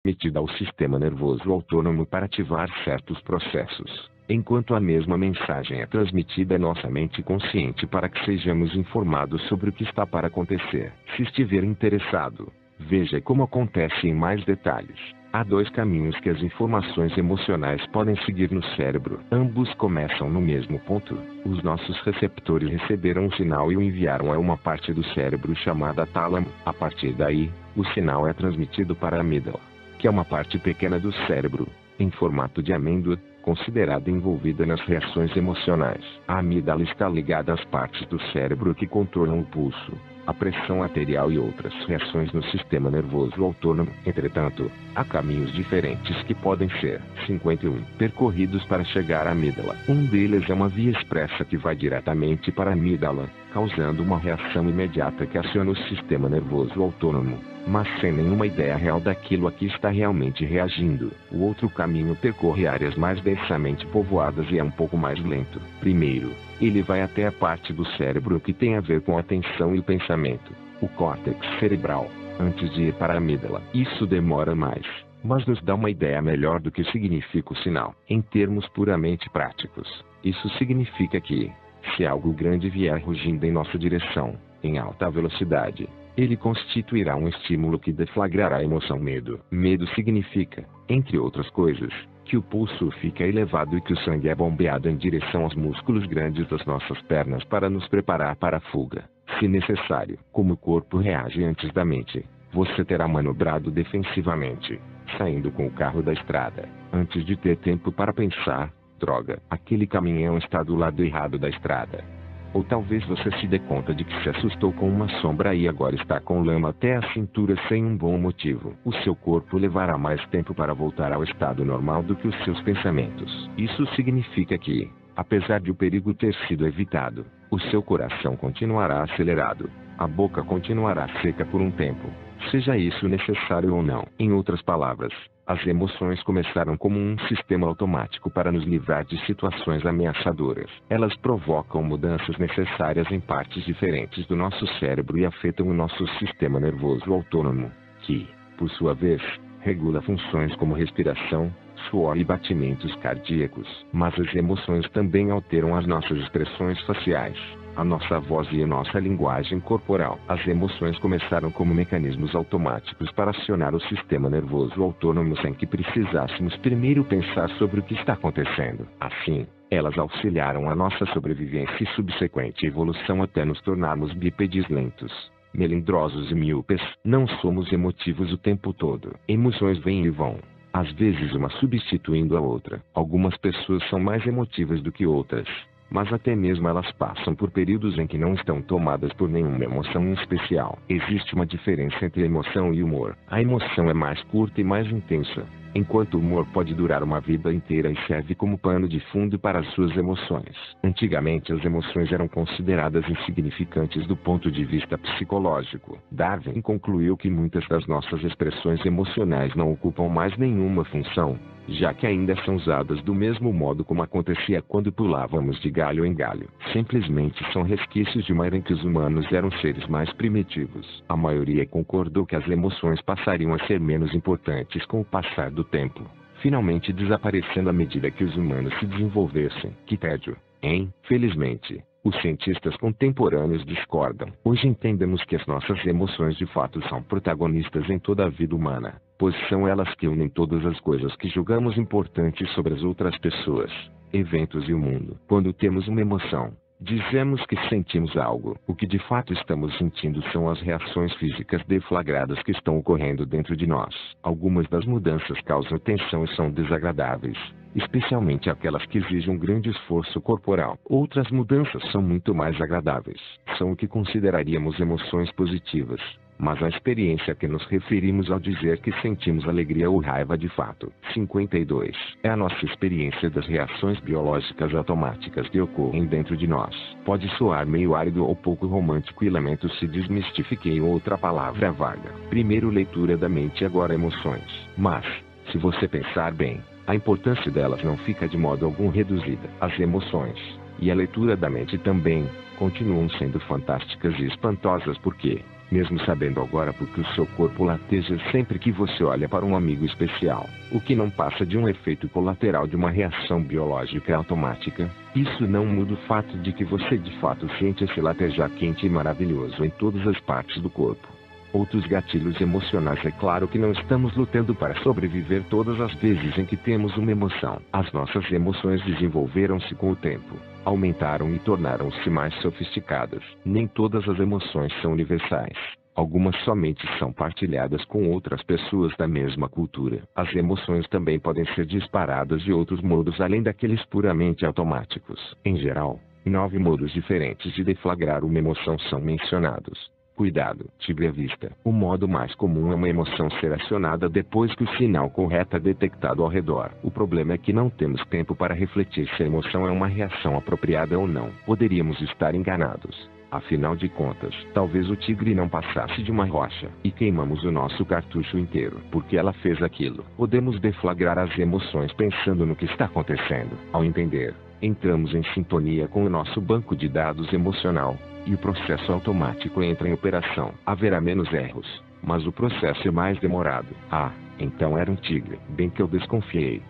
transmitida ao sistema nervoso autônomo para ativar certos processos, enquanto a mesma mensagem é transmitida à nossa mente consciente para que sejamos informados sobre o que está para acontecer. Se estiver interessado, veja como acontece em mais detalhes. Há dois caminhos que as informações emocionais podem seguir no cérebro. Ambos começam no mesmo ponto. Os nossos receptores receberam um sinal e o enviaram a uma parte do cérebro chamada tálamo. A partir daí, o sinal é transmitido para a amígdala, que é uma parte pequena do cérebro, em formato de amêndoa, considerada envolvida nas reações emocionais. A amígdala está ligada às partes do cérebro que controlam o pulso, a pressão arterial e outras reações no sistema nervoso autônomo. Entretanto, há caminhos diferentes que podem ser 51 percorridos para chegar à amígdala. Um deles é uma via expressa que vai diretamente para a amígdala, causando uma reação imediata que aciona o sistema nervoso autônomo, mas sem nenhuma ideia real daquilo a que está realmente reagindo. O outro caminho percorre áreas mais densamente povoadas e é um pouco mais lento. Primeiro, ele vai até a parte do cérebro que tem a ver com a atenção e o pensamento, o córtex cerebral, antes de ir para a amígdala. Isso demora mais, mas nos dá uma ideia melhor do que significa o sinal. Em termos puramente práticos, isso significa que, se algo grande vier rugindo em nossa direção, em alta velocidade, ele constituirá um estímulo que deflagrará a emoção medo. Medo significa, entre outras coisas, que o pulso fica elevado e que o sangue é bombeado em direção aos músculos grandes das nossas pernas para nos preparar para a fuga, se necessário. Como o corpo reage antes da mente, você terá manobrado defensivamente, saindo com o carro da estrada, antes de ter tempo para pensar: droga, aquele caminhão está do lado errado da estrada. Ou talvez você se dê conta de que se assustou com uma sombra e agora está com lama até a cintura sem um bom motivo. O seu corpo levará mais tempo para voltar ao estado normal do que os seus pensamentos. Isso significa que, apesar de o perigo ter sido evitado, o seu coração continuará acelerado, a boca continuará seca por um tempo, seja isso necessário ou não. Em outras palavras, as emoções começaram como um sistema automático para nos livrar de situações ameaçadoras. Elas provocam mudanças necessárias em partes diferentes do nosso cérebro e afetam o nosso sistema nervoso autônomo, que, por sua vez, regula funções como respiração, suor e batimentos cardíacos. Mas as emoções também alteram as nossas expressões faciais, a nossa voz e a nossa linguagem corporal. As emoções começaram como mecanismos automáticos para acionar o sistema nervoso autônomo sem que precisássemos primeiro pensar sobre o que está acontecendo. Assim, elas auxiliaram a nossa sobrevivência e subsequente evolução até nos tornarmos bípedes lentos, melindrosos e míopes. Não somos emotivos o tempo todo. Emoções vêm e vão, às vezes uma substituindo a outra. Algumas pessoas são mais emotivas do que outras, mas até mesmo elas passam por períodos em que não estão tomadas por nenhuma emoção em especial. Existe uma diferença entre emoção e humor. A emoção é mais curta e mais intensa, enquanto o humor pode durar uma vida inteira e serve como pano de fundo para as suas emoções. Antigamente as emoções eram consideradas insignificantes do ponto de vista psicológico. Darwin concluiu que muitas das nossas expressões emocionais não ocupam mais nenhuma função, já que ainda são usadas do mesmo modo como acontecia quando pulávamos de galho em galho. Simplesmente são resquícios de uma era em que os humanos eram seres mais primitivos. A maioria concordou que as emoções passariam a ser menos importantes com o passar do tempo, finalmente desaparecendo à medida que os humanos se desenvolvessem. Que tédio, hein? Felizmente, os cientistas contemporâneos discordam. Hoje entendemos que as nossas emoções de fato são protagonistas em toda a vida humana, pois são elas que unem todas as coisas que julgamos importantes sobre as outras pessoas, eventos e o mundo. Quando temos uma emoção, dizemos que sentimos algo. O que de fato estamos sentindo são as reações físicas deflagradas que estão ocorrendo dentro de nós. Algumas das mudanças causam tensão e são desagradáveis, especialmente aquelas que exigem um grande esforço corporal. Outras mudanças são muito mais agradáveis. São o que consideraríamos emoções positivas. Mas a experiência a que nos referimos ao dizer que sentimos alegria ou raiva de fato. 52. É a nossa experiência das reações biológicas automáticas que ocorrem dentro de nós. Pode soar meio árido ou pouco romântico e lamento se desmistifiquei outra palavra vaga. Primeiro leitura da mente e agora emoções. Mas, se você pensar bem, a importância delas não fica de modo algum reduzida. As emoções, e a leitura da mente também, continuam sendo fantásticas e espantosas porque, mesmo sabendo agora porque o seu corpo lateja sempre que você olha para um amigo especial, o que não passa de um efeito colateral de uma reação biológica automática. Isso não muda o fato de que você de fato sente esse latejar quente e maravilhoso em todas as partes do corpo. Outros gatilhos emocionais. É claro que não estamos lutando para sobreviver todas as vezes em que temos uma emoção. As nossas emoções desenvolveram-se com o tempo, aumentaram e tornaram-se mais sofisticadas. Nem todas as emoções são universais. Algumas somente são partilhadas com outras pessoas da mesma cultura. As emoções também podem ser disparadas de outros modos além daqueles puramente automáticos. Em geral, 9 modos diferentes de deflagrar uma emoção são mencionados. Cuidado, tigre à vista. O modo mais comum é uma emoção ser acionada depois que o sinal correto é detectado ao redor. O problema é que não temos tempo para refletir se a emoção é uma reação apropriada ou não. Poderíamos estar enganados. Afinal de contas, talvez o tigre não passasse de uma rocha, e queimamos o nosso cartucho inteiro, porque ela fez aquilo. Podemos deflagrar as emoções pensando no que está acontecendo. Ao entender, entramos em sintonia com o nosso banco de dados emocional, e o processo automático entra em operação. Haverá menos erros, mas o processo é mais demorado. Ah, então era um tigre. Bem que eu desconfiei.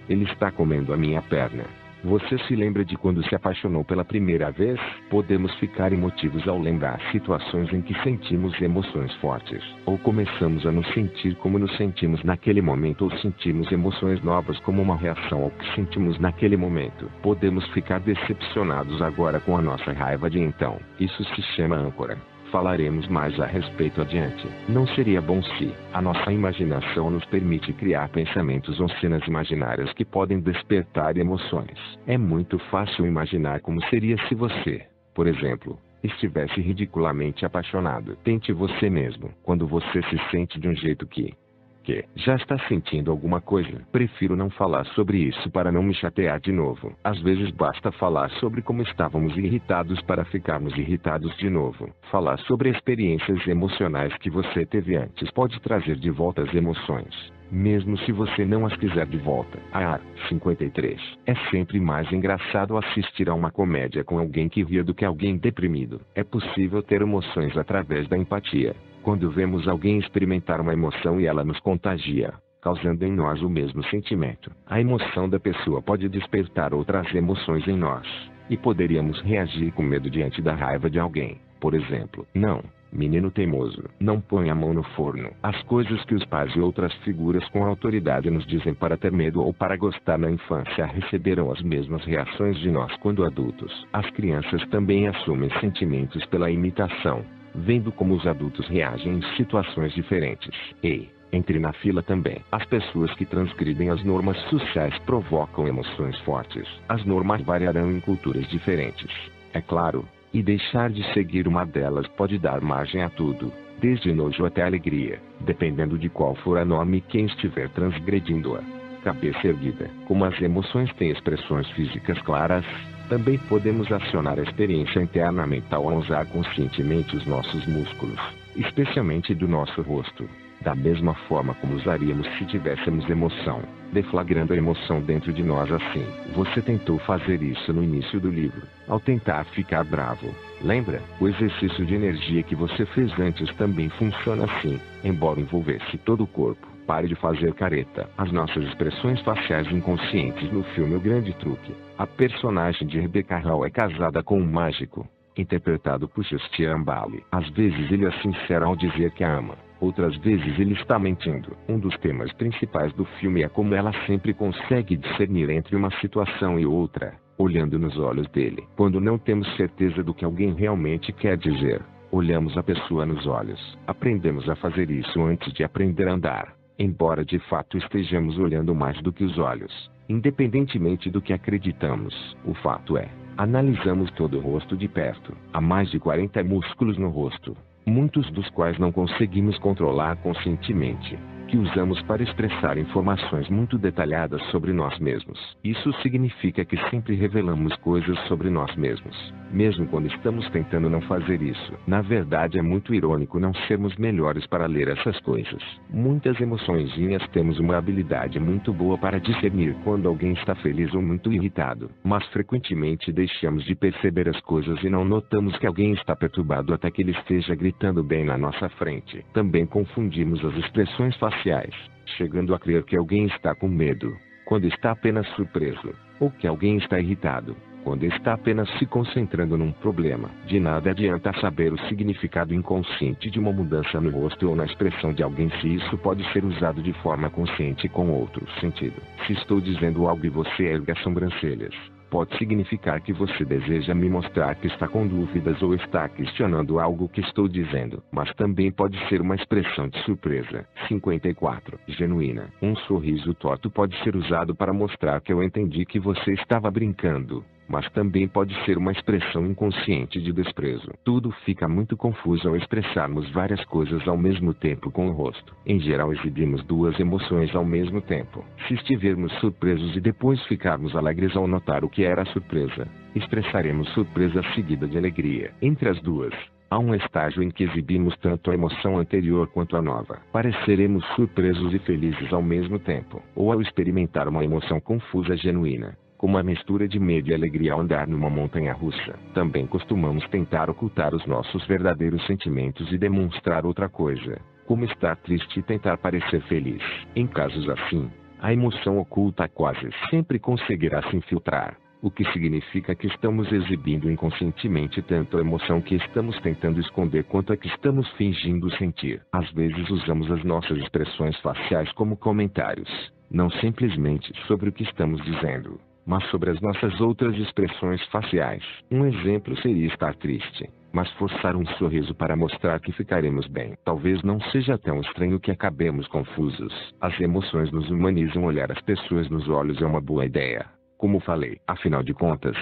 Ele está comendo a minha perna. Você se lembra de quando se apaixonou pela primeira vez? Podemos ficar emotivos ao lembrar situações em que sentimos emoções fortes, ou começamos a nos sentir como nos sentimos naquele momento, ou sentimos emoções novas como uma reação ao que sentimos naquele momento. Podemos ficar decepcionados agora com a nossa raiva de então. Isso se chama âncora. Falaremos mais a respeito adiante. Não seria bom se a nossa imaginação nos permite criar pensamentos ou cenas imaginárias que podem despertar emoções. É muito fácil imaginar como seria se você, por exemplo, estivesse ridiculamente apaixonado. Tente você mesmo. Quando você se sente de um jeito que já está sentindo alguma coisa. Prefiro não falar sobre isso para não me chatear de novo. Às vezes basta falar sobre como estávamos irritados para ficarmos irritados de novo. Falar sobre experiências emocionais que você teve antes pode trazer de volta as emoções, mesmo se você não as quiser de volta. 53. É sempre mais engraçado assistir a uma comédia com alguém que ria do que alguém deprimido. É possível ter emoções através da empatia. Quando vemos alguém experimentar uma emoção e ela nos contagia, causando em nós o mesmo sentimento, a emoção da pessoa pode despertar outras emoções em nós, e poderíamos reagir com medo diante da raiva de alguém. Por exemplo, não, menino teimoso, não põe a mão no forno. As coisas que os pais e outras figuras com autoridade nos dizem para ter medo ou para gostar na infância receberão as mesmas reações de nós quando adultos. As crianças também assumem sentimentos pela imitação, vendo como os adultos reagem em situações diferentes. Entre na fila também. As pessoas que transgridem as normas sociais provocam emoções fortes. As normas variarão em culturas diferentes, é claro, e deixar de seguir uma delas pode dar margem a tudo, desde nojo até alegria, dependendo de qual for a norma e quem estiver transgredindo-a. Cabeça erguida. Como as emoções têm expressões físicas claras, também podemos acionar a experiência interna mental ao usar conscientemente os nossos músculos, especialmente do nosso rosto, da mesma forma como usaríamos se tivéssemos emoção, deflagrando a emoção dentro de nós assim. Você tentou fazer isso no início do livro, ao tentar ficar bravo. Lembra? O exercício de energia que você fez antes também funciona assim, embora envolvesse todo o corpo. Pare de fazer careta. As nossas expressões faciais inconscientes no filme O Grande Truque. A personagem de Rebecca Hall é casada com um mágico, interpretado por Christian Bale. Às vezes ele é sincero ao dizer que a ama, outras vezes ele está mentindo. Um dos temas principais do filme é como ela sempre consegue discernir entre uma situação e outra, olhando nos olhos dele. Quando não temos certeza do que alguém realmente quer dizer, olhamos a pessoa nos olhos. Aprendemos a fazer isso antes de aprender a andar, embora de fato estejamos olhando mais do que os olhos. Independentemente do que acreditamos, o fato é, analisamos todo o rosto de perto. Há mais de 40 músculos no rosto, muitos dos quais não conseguimos controlar conscientemente. que usamos para expressar informações muito detalhadas sobre nós mesmos. Isso significa que sempre revelamos coisas sobre nós mesmos, mesmo quando estamos tentando não fazer isso. Na verdade, é muito irônico não sermos melhores para ler essas coisas. Muitas emoçõezinhas temos uma habilidade muito boa para discernir quando alguém está feliz ou muito irritado, mas frequentemente deixamos de perceber as coisas e não notamos que alguém está perturbado até que ele esteja gritando bem na nossa frente. Também confundimos as expressões faciais, chegando a crer que alguém está com medo, quando está apenas surpreso, ou que alguém está irritado, quando está apenas se concentrando num problema. De nada adianta saber o significado inconsciente de uma mudança no rosto ou na expressão de alguém se isso pode ser usado de forma consciente com outro sentido. Se estou dizendo algo e você ergue as sobrancelhas, pode significar que você deseja me mostrar que está com dúvidas ou está questionando algo que estou dizendo. Mas também pode ser uma expressão de surpresa. 54. Genuína. Um sorriso torto pode ser usado para mostrar que eu entendi que você estava brincando, mas também pode ser uma expressão inconsciente de desprezo. Tudo fica muito confuso ao expressarmos várias coisas ao mesmo tempo com o rosto. Em geral, exibimos duas emoções ao mesmo tempo. Se estivermos surpresos e depois ficarmos alegres ao notar o que era a surpresa, expressaremos surpresa seguida de alegria. Entre as duas, há um estágio em que exibimos tanto a emoção anterior quanto a nova. Pareceremos surpresos e felizes ao mesmo tempo, ou ao experimentar uma emoção confusa genuína, como a mistura de medo e alegria ao andar numa montanha-russa. Também costumamos tentar ocultar os nossos verdadeiros sentimentos e demonstrar outra coisa, como estar triste e tentar parecer feliz. Em casos assim, a emoção oculta quase sempre conseguirá se infiltrar, o que significa que estamos exibindo inconscientemente tanto a emoção que estamos tentando esconder quanto a que estamos fingindo sentir. Às vezes usamos as nossas expressões faciais como comentários, não simplesmente sobre o que estamos dizendo, mas sobre as nossas outras expressões faciais. Um exemplo seria estar triste, mas forçar um sorriso para mostrar que ficaremos bem. Talvez não seja tão estranho que acabemos confusos. As emoções nos humanizam. Olhar as pessoas nos olhos é uma boa ideia, como falei. Afinal de contas,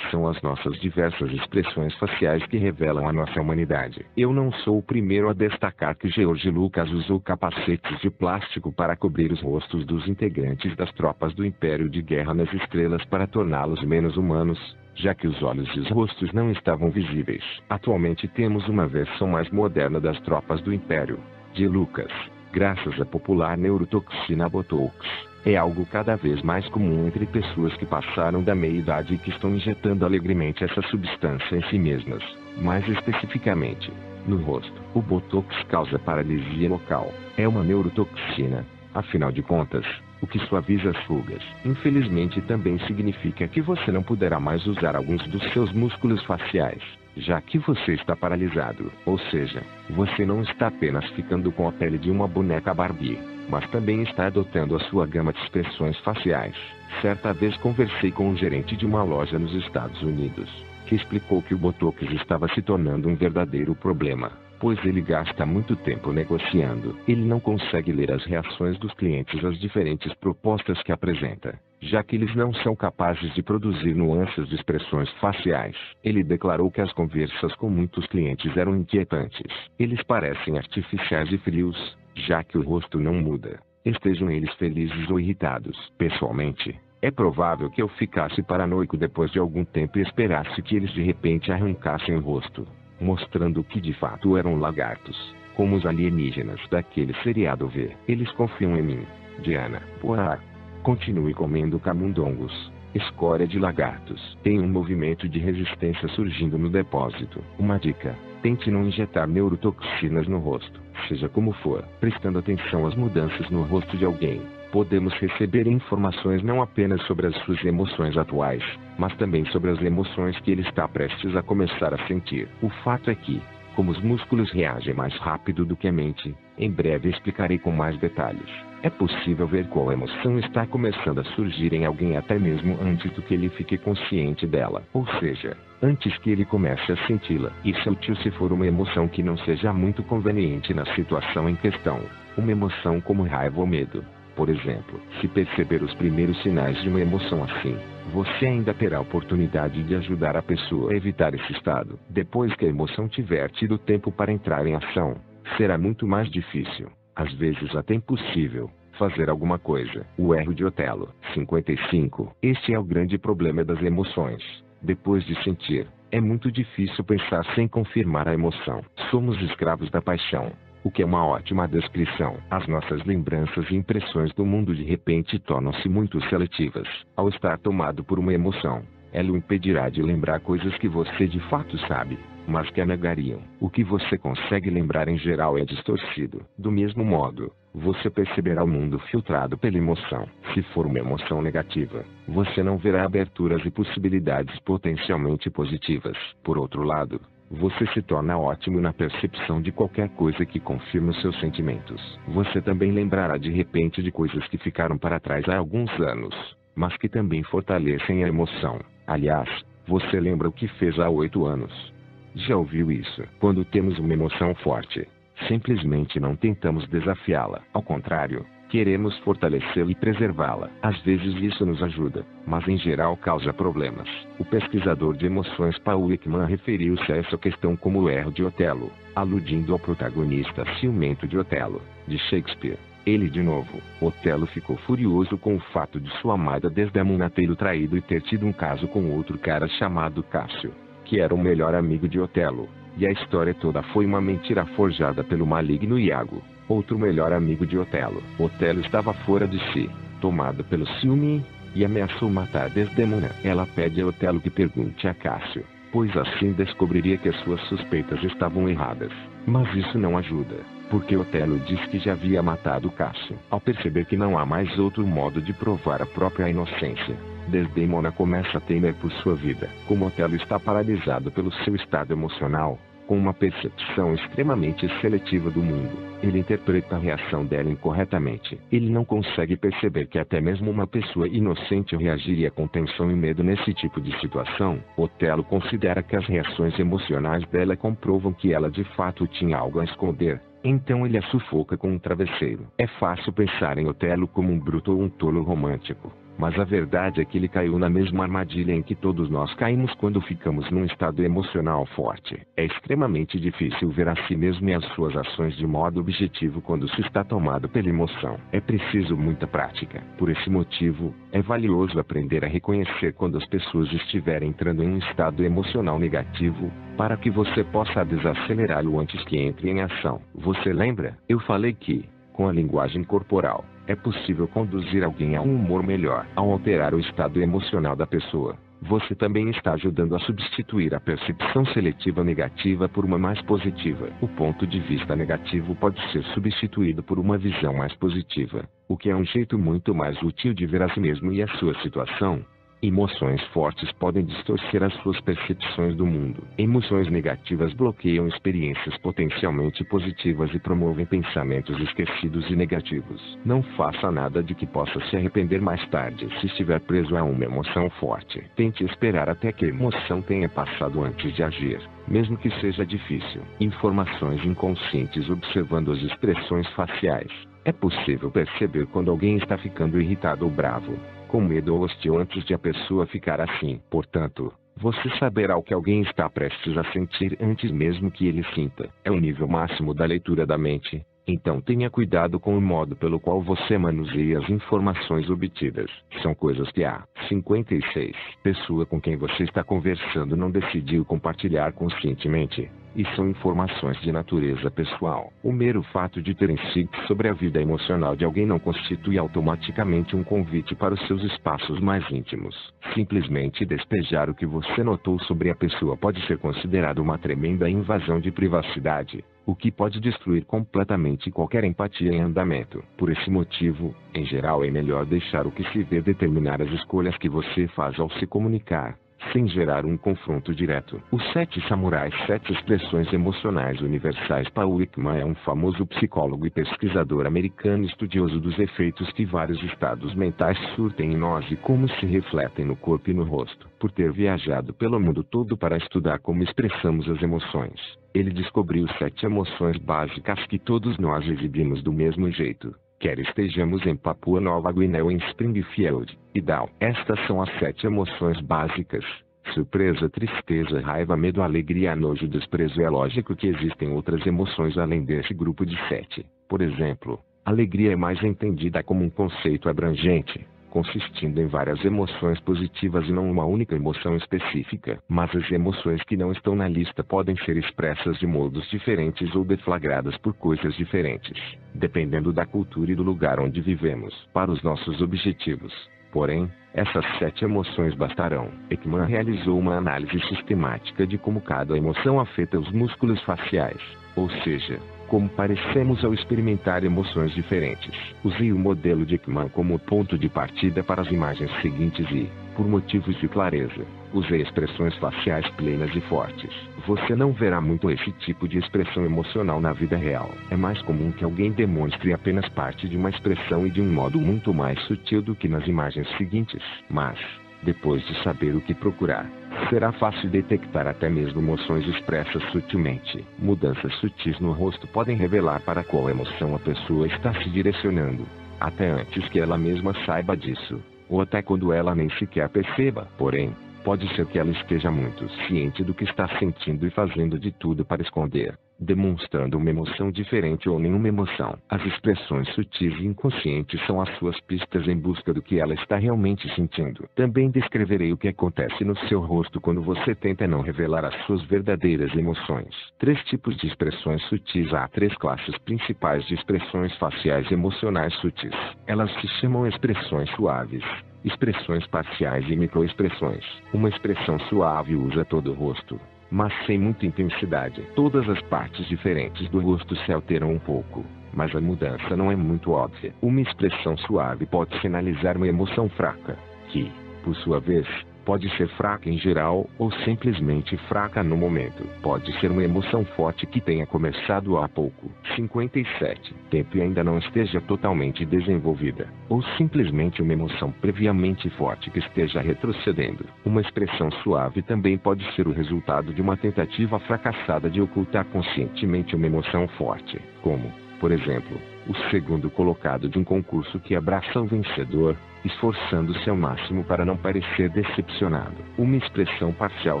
são as nossas diversas expressões faciais que revelam a nossa humanidade. Eu não sou o primeiro a destacar que George Lucas usou capacetes de plástico para cobrir os rostos dos integrantes das tropas do Império de Guerra nas Estrelas para torná-los menos humanos, já que os olhos e os rostos não estavam visíveis. Atualmente temos uma versão mais moderna das tropas do Império de Lucas, graças à popular neurotoxina Botox. É algo cada vez mais comum entre pessoas que passaram da meia-idade e que estão injetando alegremente essa substância em si mesmas. Mais especificamente, no rosto. O Botox causa paralisia local. É uma neurotoxina, afinal de contas, o que suaviza as rugas. Infelizmente também significa que você não poderá mais usar alguns dos seus músculos faciais, já que você está paralisado. Ou seja, você não está apenas ficando com a pele de uma boneca Barbie, mas também está adotando a sua gama de expressões faciais. Certa vez conversei com um gerente de uma loja nos Estados Unidos, que explicou que o Botox estava se tornando um verdadeiro problema, pois ele gasta muito tempo negociando. Ele não consegue ler as reações dos clientes às diferentes propostas que apresenta, já que eles não são capazes de produzir nuances de expressões faciais. Ele declarou que as conversas com muitos clientes eram inquietantes. Eles parecem artificiais e frios, já que o rosto não muda, estejam eles felizes ou irritados. Pessoalmente, é provável que eu ficasse paranoico depois de algum tempo e esperasse que eles de repente arrancassem o rosto, mostrando que de fato eram lagartos, como os alienígenas daquele seriado V. Eles confiam em mim, Diana. Porra. Continue comendo camundongos, escória de lagartos. Tem um movimento de resistência surgindo no depósito. Uma dica: tente não injetar neurotoxinas no rosto. Seja como for, prestando atenção às mudanças no rosto de alguém, podemos receber informações não apenas sobre as suas emoções atuais, mas também sobre as emoções que ele está prestes a começar a sentir. O fato é que, como os músculos reagem mais rápido do que a mente, em breve explicarei com mais detalhes. É possível ver qual emoção está começando a surgir em alguém até mesmo antes do que ele fique consciente dela. Ou seja, antes que ele comece a senti-la. Isso é útil se for uma emoção que não seja muito conveniente na situação em questão. Uma emoção como raiva ou medo, por exemplo. Se perceber os primeiros sinais de uma emoção assim, você ainda terá a oportunidade de ajudar a pessoa a evitar esse estado. Depois que a emoção tiver tido tempo para entrar em ação, será muito mais difícil. às vezes até impossível, fazer alguma coisa. O erro de Otelo. 55. Este é o grande problema das emoções. Depois de sentir, é muito difícil pensar sem confirmar a emoção. Somos escravos da paixão. O que é uma ótima descrição. As nossas lembranças e impressões do mundo de repente tornam-se muito seletivas. Ao estar tomado por uma emoção, ela o impedirá de lembrar coisas que você de fato sabe, mas que a negariam. O que você consegue lembrar em geral é distorcido. Do mesmo modo, você perceberá o mundo filtrado pela emoção. Se for uma emoção negativa, você não verá aberturas e possibilidades potencialmente positivas. Por outro lado, você se torna ótimo na percepção de qualquer coisa que confirme os seus sentimentos. Você também lembrará de repente de coisas que ficaram para trás há alguns anos, mas que também fortalecem a emoção. Aliás, você lembra o que fez há 8 anos. Já ouviu isso? Quando temos uma emoção forte, simplesmente não tentamos desafiá-la. Ao contrário, queremos fortalecê-la e preservá-la. Às vezes isso nos ajuda, mas em geral causa problemas. O pesquisador de emoções Paul Ekman referiu-se a essa questão como o erro de Otelo, aludindo ao protagonista ciumento de Otelo, de Shakespeare. Ele de novo. Otelo ficou furioso com o fato de sua amada Desdemona ter o traído e ter tido um caso com outro cara chamado Cássio, que era o melhor amigo de Otelo. E a história toda foi uma mentira forjada pelo maligno Iago, outro melhor amigo de Otelo. Otelo estava fora de si, tomado pelo ciúme, e ameaçou matar Desdemona. Ela pede a Otelo que pergunte a Cássio, pois assim descobriria que as suas suspeitas estavam erradas. Mas isso não ajuda, porque Otelo diz que já havia matado Cássio. Ao perceber que não há mais outro modo de provar a própria inocência, Desdemona começa a temer por sua vida. Como Otelo está paralisado pelo seu estado emocional, com uma percepção extremamente seletiva do mundo, ele interpreta a reação dela incorretamente. Ele não consegue perceber que até mesmo uma pessoa inocente reagiria com tensão e medo nesse tipo de situação. Otelo considera que as reações emocionais dela comprovam que ela de fato tinha algo a esconder. Então ele a sufoca com um travesseiro. É fácil pensar em Otelo como um bruto ou um tolo romântico, mas a verdade é que ele caiu na mesma armadilha em que todos nós caímos quando ficamos num estado emocional forte. É extremamente difícil ver a si mesmo e as suas ações de modo objetivo quando se está tomado pela emoção. É preciso muita prática. Por esse motivo, é valioso aprender a reconhecer quando as pessoas estiverem entrando em um estado emocional negativo, para que você possa desacelerá-lo antes que entre em ação. Você lembra? Eu falei que, com a linguagem corporal, é possível conduzir alguém a um humor melhor. Ao alterar o estado emocional da pessoa, você também está ajudando a substituir a percepção seletiva negativa por uma mais positiva. O ponto de vista negativo pode ser substituído por uma visão mais positiva, o que é um jeito muito mais útil de ver a si mesmo e a sua situação. Emoções fortes podem distorcer as suas percepções do mundo. Emoções negativas bloqueiam experiências potencialmente positivas e promovem pensamentos esquecidos e negativos. Não faça nada de que possa se arrepender mais tarde se estiver preso a uma emoção forte. Tente esperar até que a emoção tenha passado antes de agir, mesmo que seja difícil. Informações inconscientes observando as expressões faciais. É possível perceber quando alguém está ficando irritado ou bravo, com medo ou hostil antes de a pessoa ficar assim. Portanto, você saberá o que alguém está prestes a sentir antes mesmo que ele sinta. É o nível máximo da leitura da mente. Então tenha cuidado com o modo pelo qual você manuseia as informações obtidas. São coisas que a 56 pessoa com quem você está conversando não decidiu compartilhar conscientemente. E são informações de natureza pessoal. O mero fato de ter insights sobre a vida emocional de alguém não constitui automaticamente um convite para os seus espaços mais íntimos. Simplesmente despejar o que você notou sobre a pessoa pode ser considerado uma tremenda invasão de privacidade, o que pode destruir completamente qualquer empatia em andamento. Por esse motivo, em geral é melhor deixar o que se vê determinar as escolhas que você faz ao se comunicar, sem gerar um confronto direto. Os 7 samurais, 7 expressões emocionais universais. Paul Ekman é um famoso psicólogo e pesquisador americano estudioso dos efeitos que vários estados mentais surtem em nós e como se refletem no corpo e no rosto. Por ter viajado pelo mundo todo para estudar como expressamos as emoções, ele descobriu 7 emoções básicas que todos nós exibimos do mesmo jeito, quer estejamos em Papua Nova Guiné ou em Springfield, Idaho. Estas são as 7 emoções básicas: surpresa, tristeza, raiva, medo, alegria, nojo, desprezo. É lógico que existem outras emoções além desse grupo de 7, Por exemplo, alegria é mais entendida como um conceito abrangente, consistindo em várias emoções positivas e não uma única emoção específica. Mas as emoções que não estão na lista podem ser expressas de modos diferentes ou deflagradas por coisas diferentes, dependendo da cultura e do lugar onde vivemos, para os nossos objetivos. Porém, essas 7 emoções bastarão. Ekman realizou uma análise sistemática de como cada emoção afeta os músculos faciais, ou seja, como parecemos ao experimentar emoções diferentes. Usei o modelo de Ekman como ponto de partida para as imagens seguintes e, por motivos de clareza, usei expressões faciais plenas e fortes. Você não verá muito esse tipo de expressão emocional na vida real. É mais comum que alguém demonstre apenas parte de uma expressão e de um modo muito mais sutil do que nas imagens seguintes. Mas, depois de saber o que procurar, será fácil detectar até mesmo emoções expressas sutilmente. Mudanças sutis no rosto podem revelar para qual emoção a pessoa está se direcionando, até antes que ela mesma saiba disso, ou até quando ela nem sequer perceba. Porém, pode ser que ela esteja muito ciente do que está sentindo e fazendo de tudo para esconder, demonstrando uma emoção diferente ou nenhuma emoção. As expressões sutis e inconscientes são as suas pistas em busca do que ela está realmente sentindo. Também descreverei o que acontece no seu rosto quando você tenta não revelar as suas verdadeiras emoções. 3 tipos de expressões sutis. Há 3 classes principais de expressões faciais emocionais sutis. Elas se chamam expressões suaves, expressões parciais e microexpressões. Uma expressão suave usa todo o rosto, mas sem muita intensidade. Todas as partes diferentes do rosto se alteram um pouco, mas a mudança não é muito óbvia. Uma expressão suave pode sinalizar uma emoção fraca, que, por sua vez, pode ser fraca em geral ou simplesmente fraca no momento. Pode ser uma emoção forte que tenha começado há pouco, 57 tempo e ainda não esteja totalmente desenvolvida, ou simplesmente uma emoção previamente forte que esteja retrocedendo. Uma expressão suave também pode ser o resultado de uma tentativa fracassada de ocultar conscientemente uma emoção forte, como, por exemplo, o segundo colocado de um concurso que abraça o vencedor, esforçando-se ao máximo para não parecer decepcionado. Uma expressão parcial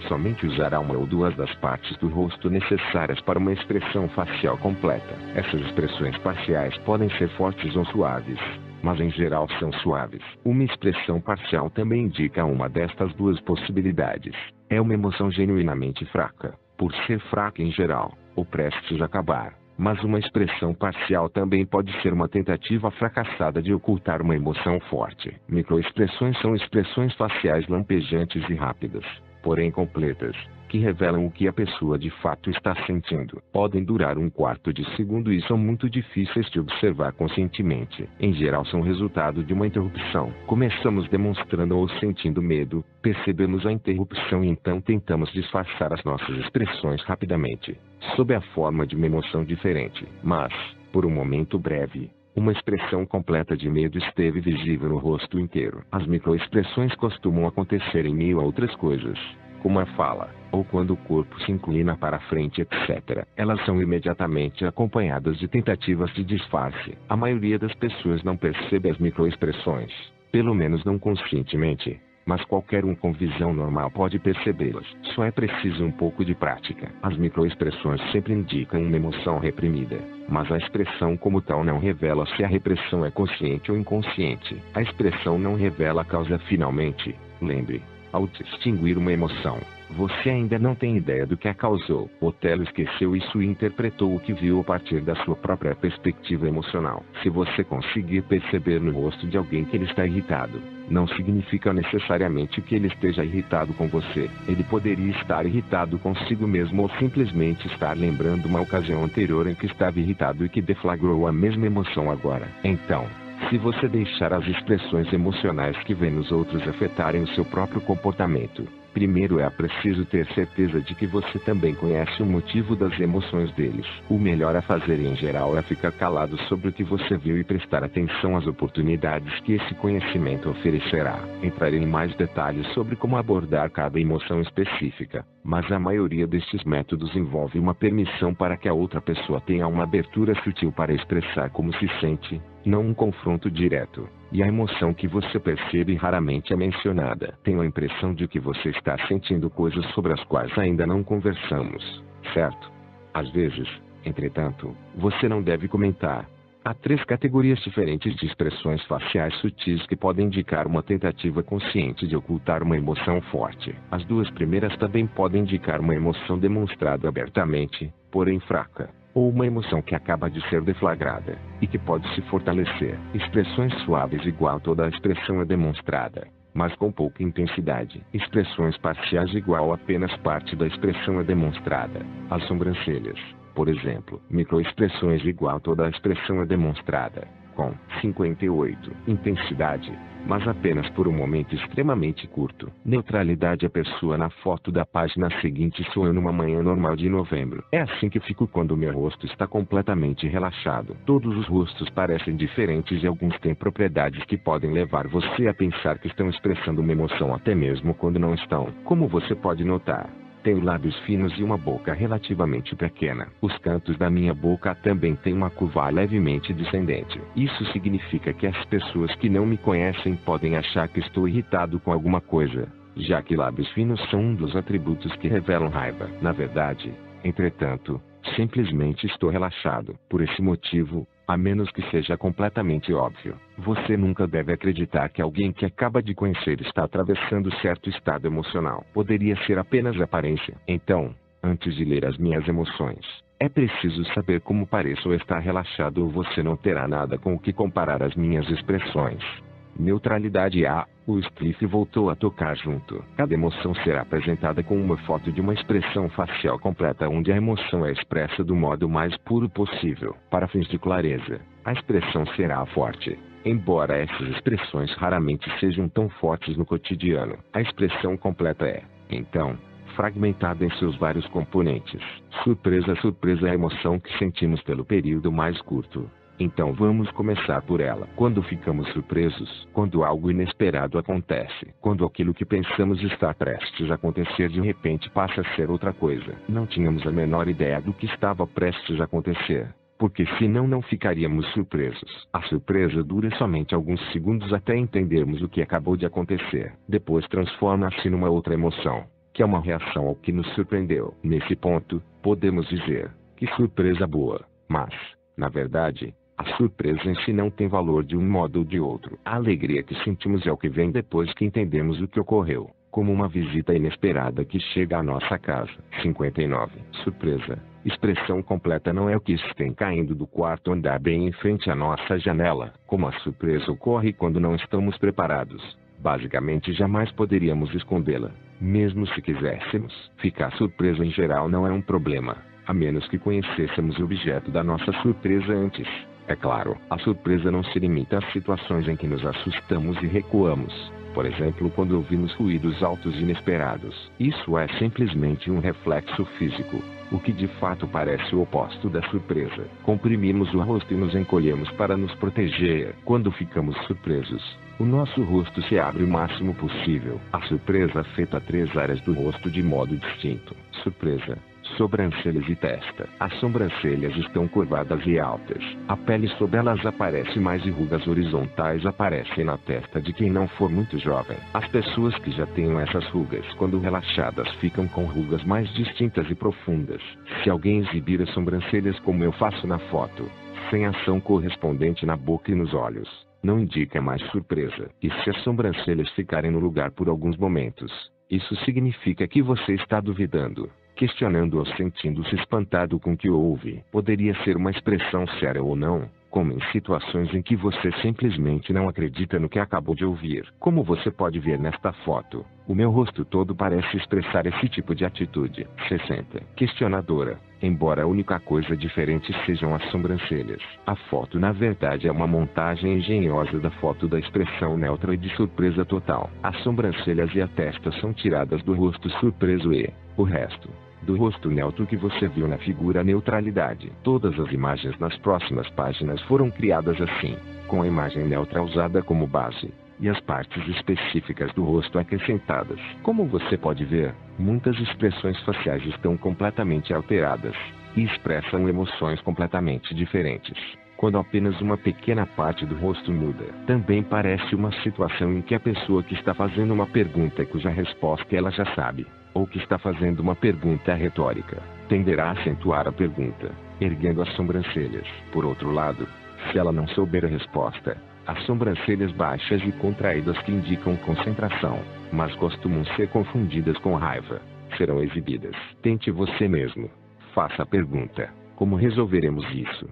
somente usará uma ou 2 das partes do rosto necessárias para uma expressão facial completa. Essas expressões parciais podem ser fortes ou suaves, mas em geral são suaves. Uma expressão parcial também indica uma destas 2 possibilidades. É uma emoção genuinamente fraca, por ser fraca em geral, ou prestes a acabar. Mas uma expressão parcial também pode ser uma tentativa fracassada de ocultar uma emoção forte. Microexpressões são expressões faciais lampejantes e rápidas, porém completas, que revelam o que a pessoa de fato está sentindo. Podem durar 1/4 de segundo e são muito difíceis de observar conscientemente. Em geral são resultado de uma interrupção. Começamos demonstrando ou sentindo medo, percebemos a interrupção e então tentamos disfarçar as nossas expressões rapidamente, sob a forma de uma emoção diferente. Mas, por um momento breve, uma expressão completa de medo esteve visível no rosto inteiro. As microexpressões costumam acontecer em meio a outras coisas, como a fala, ou quando o corpo se inclina para a frente, etc. Elas são imediatamente acompanhadas de tentativas de disfarce. A maioria das pessoas não percebe as microexpressões, pelo menos não conscientemente, mas qualquer um com visão normal pode percebê-las. Só é preciso um pouco de prática. As microexpressões sempre indicam uma emoção reprimida, mas a expressão como tal não revela se a repressão é consciente ou inconsciente. A expressão não revela a causa finalmente. Lembre, ao distinguir uma emoção, você ainda não tem ideia do que a causou. Otelo esqueceu isso e interpretou o que viu a partir da sua própria perspectiva emocional. Se você conseguir perceber no rosto de alguém que ele está irritado, não significa necessariamente que ele esteja irritado com você. Ele poderia estar irritado consigo mesmo ou simplesmente estar lembrando uma ocasião anterior em que estava irritado e que deflagrou a mesma emoção agora. Então, se você deixar as expressões emocionais que vê nos outros afetarem o seu próprio comportamento, primeiro é preciso ter certeza de que você também conhece o motivo das emoções deles. O melhor a fazer em geral é ficar calado sobre o que você viu e prestar atenção às oportunidades que esse conhecimento oferecerá. Entrarei em mais detalhes sobre como abordar cada emoção específica, mas a maioria destes métodos envolve uma permissão para que a outra pessoa tenha uma abertura sutil para expressar como se sente, não um confronto direto. E a emoção que você percebe raramente é mencionada. Tenho a impressão de que você está sentindo coisas sobre as quais ainda não conversamos, certo? Às vezes, entretanto, você não deve comentar, Há 3 categorias diferentes de expressões faciais sutis que podem indicar uma tentativa consciente de ocultar uma emoção forte. As 2 primeiras também podem indicar uma emoção demonstrada abertamente, porém fraca, ou uma emoção que acaba de ser deflagrada, e que pode se fortalecer. Expressões suaves igual toda a expressão é demonstrada, mas com pouca intensidade. Expressões parciais igual apenas parte da expressão é demonstrada. As sobrancelhas, por exemplo, microexpressões igual toda a expressão é demonstrada, com 58 intensidade, mas apenas por um momento extremamente curto. Neutralidade. A pessoa na foto da página seguinte sou eu numa manhã normal de novembro. É assim que fico quando meu rosto está completamente relaxado. Todos os rostos parecem diferentes e alguns têm propriedades que podem levar você a pensar que estão expressando uma emoção até mesmo quando não estão. Como você pode notar, tenho lábios finos e uma boca relativamente pequena. Os cantos da minha boca também têm uma curva levemente descendente. Isso significa que as pessoas que não me conhecem podem achar que estou irritado com alguma coisa, já que lábios finos são um dos atributos que revelam raiva. Na verdade, entretanto, simplesmente estou relaxado. Por esse motivo, a menos que seja completamente óbvio, você nunca deve acreditar que alguém que acaba de conhecer está atravessando certo estado emocional. Poderia ser apenas aparência. Então, antes de ler as minhas emoções, é preciso saber como pareço ou estar relaxado ou você não terá nada com o que comparar as minhas expressões. Neutralidade. O Spliff voltou a tocar junto. Cada emoção será apresentada com uma foto de uma expressão facial completa onde a emoção é expressa do modo mais puro possível. Para fins de clareza, a expressão será forte. Embora essas expressões raramente sejam tão fortes no cotidiano, a expressão completa é, então, fragmentada em seus vários componentes. Surpresa. Surpresa é a emoção que sentimos pelo período mais curto. Então vamos começar por ela. Quando ficamos surpresos, quando algo inesperado acontece, quando aquilo que pensamos estar prestes a acontecer de repente passa a ser outra coisa. Não tínhamos a menor ideia do que estava prestes a acontecer, porque senão não ficaríamos surpresos. A surpresa dura somente alguns segundos até entendermos o que acabou de acontecer. Depois transforma-se numa outra emoção, que é uma reação ao que nos surpreendeu. Nesse ponto, podemos dizer que surpresa boa, mas, na verdade, a surpresa em si não tem valor de um modo ou de outro. A alegria que sentimos é o que vem depois que entendemos o que ocorreu, como uma visita inesperada que chega à nossa casa. 59. Surpresa. Expressão completa não é o que está caindo do quarto andar bem em frente à nossa janela. Como a surpresa ocorre quando não estamos preparados, basicamente jamais poderíamos escondê-la, mesmo se quiséssemos. Ficar surpreso em geral não é um problema, a menos que conhecêssemos o objeto da nossa surpresa antes. É claro, a surpresa não se limita às situações em que nos assustamos e recuamos. Por exemplo, quando ouvimos ruídos altos inesperados. Isso é simplesmente um reflexo físico, o que de fato parece o oposto da surpresa. Comprimimos o rosto e nos encolhemos para nos proteger. Quando ficamos surpresos, o nosso rosto se abre o máximo possível. A surpresa afeta 3 áreas do rosto de modo distinto. Surpresa, sobrancelhas e testa. As sobrancelhas estão curvadas e altas. A pele sob elas aparece mais e rugas horizontais aparecem na testa de quem não for muito jovem. As pessoas que já tenham essas rugas quando relaxadas ficam com rugas mais distintas e profundas. Se alguém exibir as sobrancelhas como eu faço na foto, sem ação correspondente na boca e nos olhos, não indica mais surpresa. E se as sobrancelhas ficarem no lugar por alguns momentos, isso significa que você está duvidando, questionando ou sentindo-se espantado com o que ouve. Poderia ser uma expressão séria ou não, como em situações em que você simplesmente não acredita no que acabou de ouvir. Como você pode ver nesta foto, o meu rosto todo parece expressar esse tipo de atitude. 60. Questionadora. Embora a única coisa diferente sejam as sobrancelhas, a foto na verdade é uma montagem engenhosa da foto da expressão neutra e de surpresa total. As sobrancelhas e a testa são tiradas do rosto surpreso e o resto do rosto neutro que você viu na figura neutralidade. Todas as imagens nas próximas páginas foram criadas assim, com a imagem neutra usada como base, e as partes específicas do rosto acrescentadas. Como você pode ver, muitas expressões faciais estão completamente alteradas, e expressam emoções completamente diferentes, quando apenas uma pequena parte do rosto muda. Também parece uma situação em que a pessoa que está fazendo uma pergunta cuja resposta ela já sabe, ou que está fazendo uma pergunta retórica, tenderá a acentuar a pergunta, erguendo as sobrancelhas. Por outro lado, Se ela não souber a resposta, as sobrancelhas baixas e contraídas que indicam concentração, mas costumam ser confundidas com raiva, serão exibidas. Tente você mesmo. Faça a pergunta: como resolveremos isso?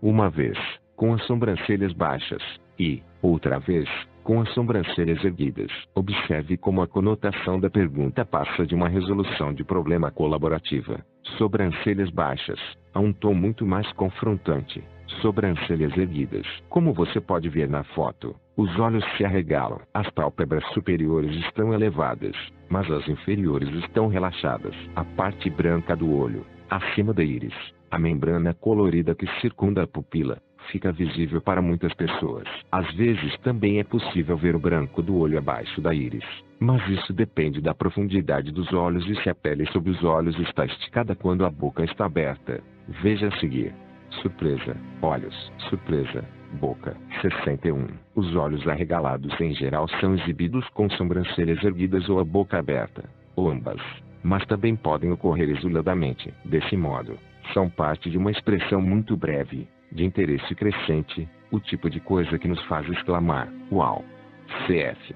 Uma vez, com as sobrancelhas baixas, e, outra vez, com as sobrancelhas erguidas. Observe como a conotação da pergunta passa de uma resolução de problema colaborativa. Sobrancelhas baixas, a um tom muito mais confrontante. Sobrancelhas erguidas. Como você pode ver na foto, os olhos se arregalam. As pálpebras superiores estão elevadas, mas as inferiores estão relaxadas. A parte branca do olho, acima da íris, a membrana colorida que circunda a pupila, fica visível para muitas pessoas. Às vezes também é possível ver o branco do olho abaixo da íris, mas isso depende da profundidade dos olhos e se a pele sob os olhos está esticada quando a boca está aberta. Veja a seguir. Surpresa, olhos, surpresa, boca. 61. Os olhos arregalados em geral são exibidos com sobrancelhas erguidas ou a boca aberta, ou ambas, mas também podem ocorrer isoladamente. Desse modo, são parte de uma expressão muito breve, de interesse crescente, o tipo de coisa que nos faz exclamar: uau! Cf.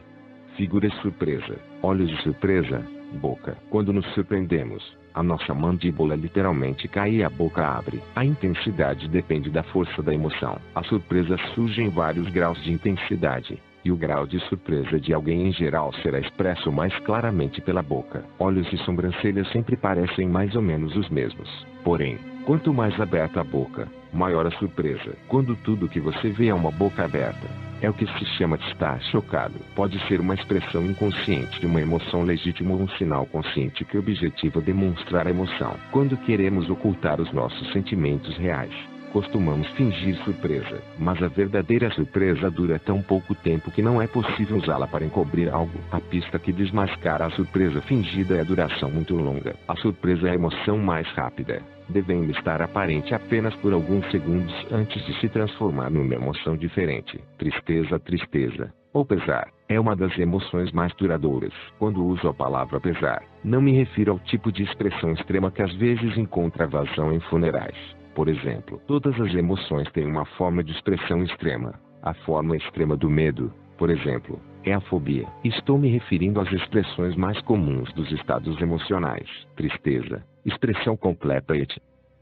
Figura surpresa, olhos de surpresa, boca. Quando nos surpreendemos, a nossa mandíbula literalmente cai e a boca abre. A intensidade depende da força da emoção. A surpresa surge em vários graus de intensidade, e o grau de surpresa de alguém em geral será expresso mais claramente pela boca. Olhos e sobrancelhas sempre parecem mais ou menos os mesmos. Porém, quanto mais aberta a boca, maior a surpresa. Quando tudo que você vê é uma boca aberta, é o que se chama de estar chocado. Pode ser uma expressão inconsciente de uma emoção legítima ou um sinal consciente que objetiva demonstrar a emoção. Quando queremos ocultar os nossos sentimentos reais, costumamos fingir surpresa, mas a verdadeira surpresa dura tão pouco tempo que não é possível usá-la para encobrir algo. A pista que desmascara a surpresa fingida é a duração muito longa. A surpresa é a emoção mais rápida, devendo estar aparente apenas por alguns segundos antes de se transformar numa emoção diferente. Tristeza, tristeza, ou pesar, é uma das emoções mais duradouras. Quando uso a palavra pesar, não me refiro ao tipo de expressão extrema que às vezes encontra vazão em funerais. Por exemplo, todas as emoções têm uma forma de expressão extrema. A forma extrema do medo, por exemplo, é a fobia. Estou me referindo às expressões mais comuns dos estados emocionais. Tristeza, expressão completa e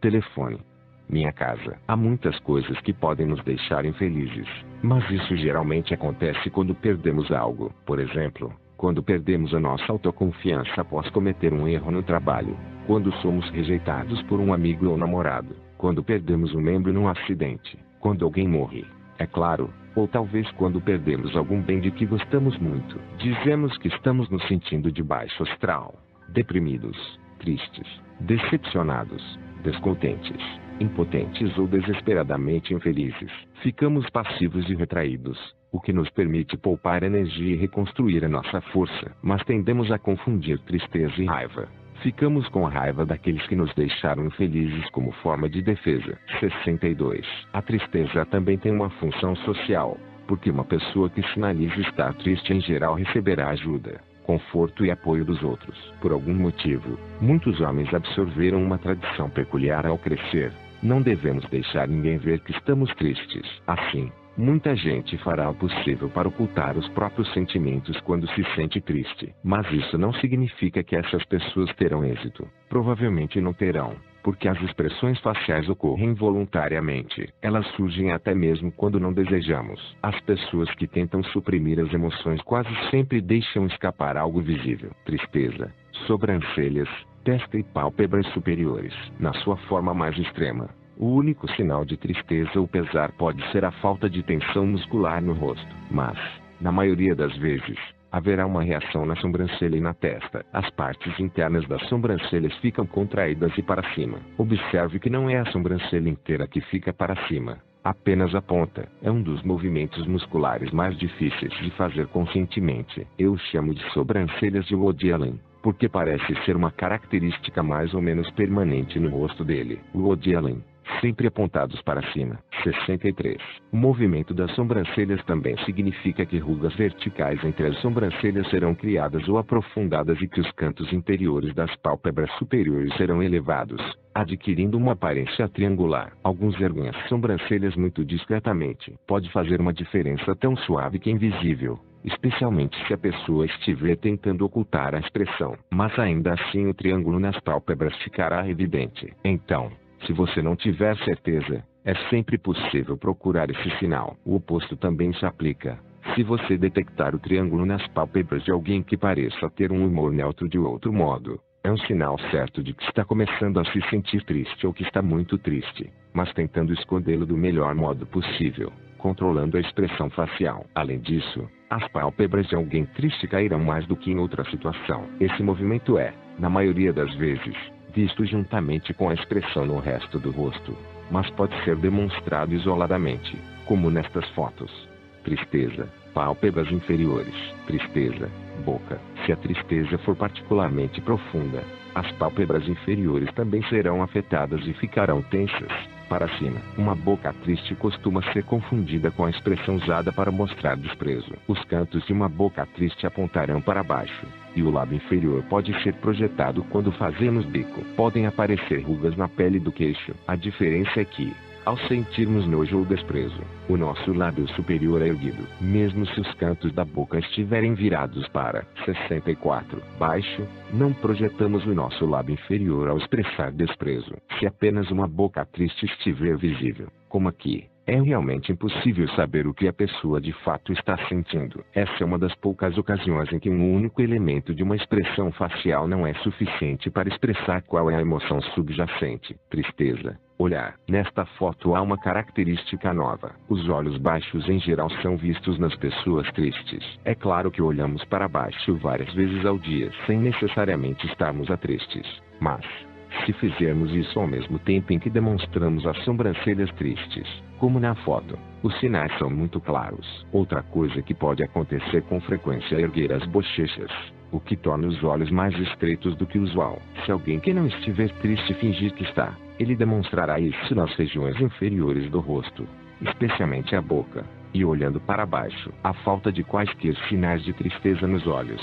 telefone, minha casa. Há muitas coisas que podem nos deixar infelizes, mas isso geralmente acontece quando perdemos algo. Por exemplo, quando perdemos a nossa autoconfiança após cometer um erro no trabalho, quando somos rejeitados por um amigo ou namorado, quando perdemos um membro num acidente, quando alguém morre, é claro, ou talvez quando perdemos algum bem de que gostamos muito. Dizemos que estamos nos sentindo de baixo astral, deprimidos, tristes, decepcionados, descontentes, impotentes ou desesperadamente infelizes. Ficamos passivos e retraídos, o que nos permite poupar energia e reconstruir a nossa força. Mas tendemos a confundir tristeza e raiva. Ficamos com raiva daqueles que nos deixaram infelizes como forma de defesa. 62. A tristeza também tem uma função social, porque uma pessoa que sinaliza estar triste em geral receberá ajuda, conforto e apoio dos outros. Por algum motivo, muitos homens absorveram uma tradição peculiar ao crescer: não devemos deixar ninguém ver que estamos tristes. Assim, muita gente fará o possível para ocultar os próprios sentimentos quando se sente triste. Mas isso não significa que essas pessoas terão êxito. Provavelmente não terão, porque as expressões faciais ocorrem voluntariamente. Elas surgem até mesmo quando não desejamos. As pessoas que tentam suprimir as emoções quase sempre deixam escapar algo visível. Tristeza, sobrancelhas, testa e pálpebras superiores. Na sua forma mais extrema, o único sinal de tristeza ou pesar pode ser a falta de tensão muscular no rosto. Mas, na maioria das vezes, haverá uma reação na sobrancelha e na testa. As partes internas das sobrancelhas ficam contraídas e para cima. Observe que não é a sobrancelha inteira que fica para cima, apenas a ponta. É um dos movimentos musculares mais difíceis de fazer conscientemente. Eu chamo de sobrancelhas de Woody Allen, porque parece ser uma característica mais ou menos permanente no rosto dele. Woody Allen, sempre apontados para cima. 63. O movimento das sobrancelhas também significa que rugas verticais entre as sobrancelhas serão criadas ou aprofundadas e que os cantos interiores das pálpebras superiores serão elevados, adquirindo uma aparência triangular. Alguns erguem as sobrancelhas muito discretamente. Pode fazer uma diferença tão suave que invisível, especialmente se a pessoa estiver tentando ocultar a expressão. Mas ainda assim o triângulo nas pálpebras ficará evidente. Então, se você não tiver certeza, é sempre possível procurar esse sinal. O oposto também se aplica. Se você detectar o triângulo nas pálpebras de alguém que pareça ter um humor neutro de outro modo, é um sinal certo de que está começando a se sentir triste ou que está muito triste, mas tentando escondê-lo do melhor modo possível, controlando a expressão facial. Além disso, as pálpebras de alguém triste cairão mais do que em outra situação. Esse movimento é, na maioria das vezes, visto juntamente com a expressão no resto do rosto, mas pode ser demonstrado isoladamente, como nestas fotos. Tristeza, pálpebras inferiores, tristeza, boca. Se a tristeza for particularmente profunda, as pálpebras inferiores também serão afetadas e ficarão tensas, para cima. Uma boca triste costuma ser confundida com a expressão usada para mostrar desprezo. Os cantos de uma boca triste apontarão para baixo, e o lábio inferior pode ser projetado quando fazemos bico. Podem aparecer rugas na pele do queixo. A diferença é que, ao sentirmos nojo ou desprezo, o nosso lábio superior é erguido, mesmo se os cantos da boca estiverem virados para 64 baixo, não projetamos o nosso lábio inferior ao expressar desprezo. Se apenas uma boca triste estiver visível, como aqui, é realmente impossível saber o que a pessoa de fato está sentindo. Essa é uma das poucas ocasiões em que um único elemento de uma expressão facial não é suficiente para expressar qual é a emoção subjacente. Tristeza. Olhar. Nesta foto há uma característica nova. Os olhos baixos em geral são vistos nas pessoas tristes. É claro que olhamos para baixo várias vezes ao dia sem necessariamente estarmos tristes. Mas, se fizermos isso ao mesmo tempo em que demonstramos as sobrancelhas tristes, como na foto, os sinais são muito claros. Outra coisa que pode acontecer com frequência é erguer as bochechas, o que torna os olhos mais estreitos do que o usual. Se alguém que não estiver triste fingir que está, ele demonstrará isso nas regiões inferiores do rosto, especialmente a boca, e olhando para baixo. A falta de quaisquer sinais de tristeza nos olhos,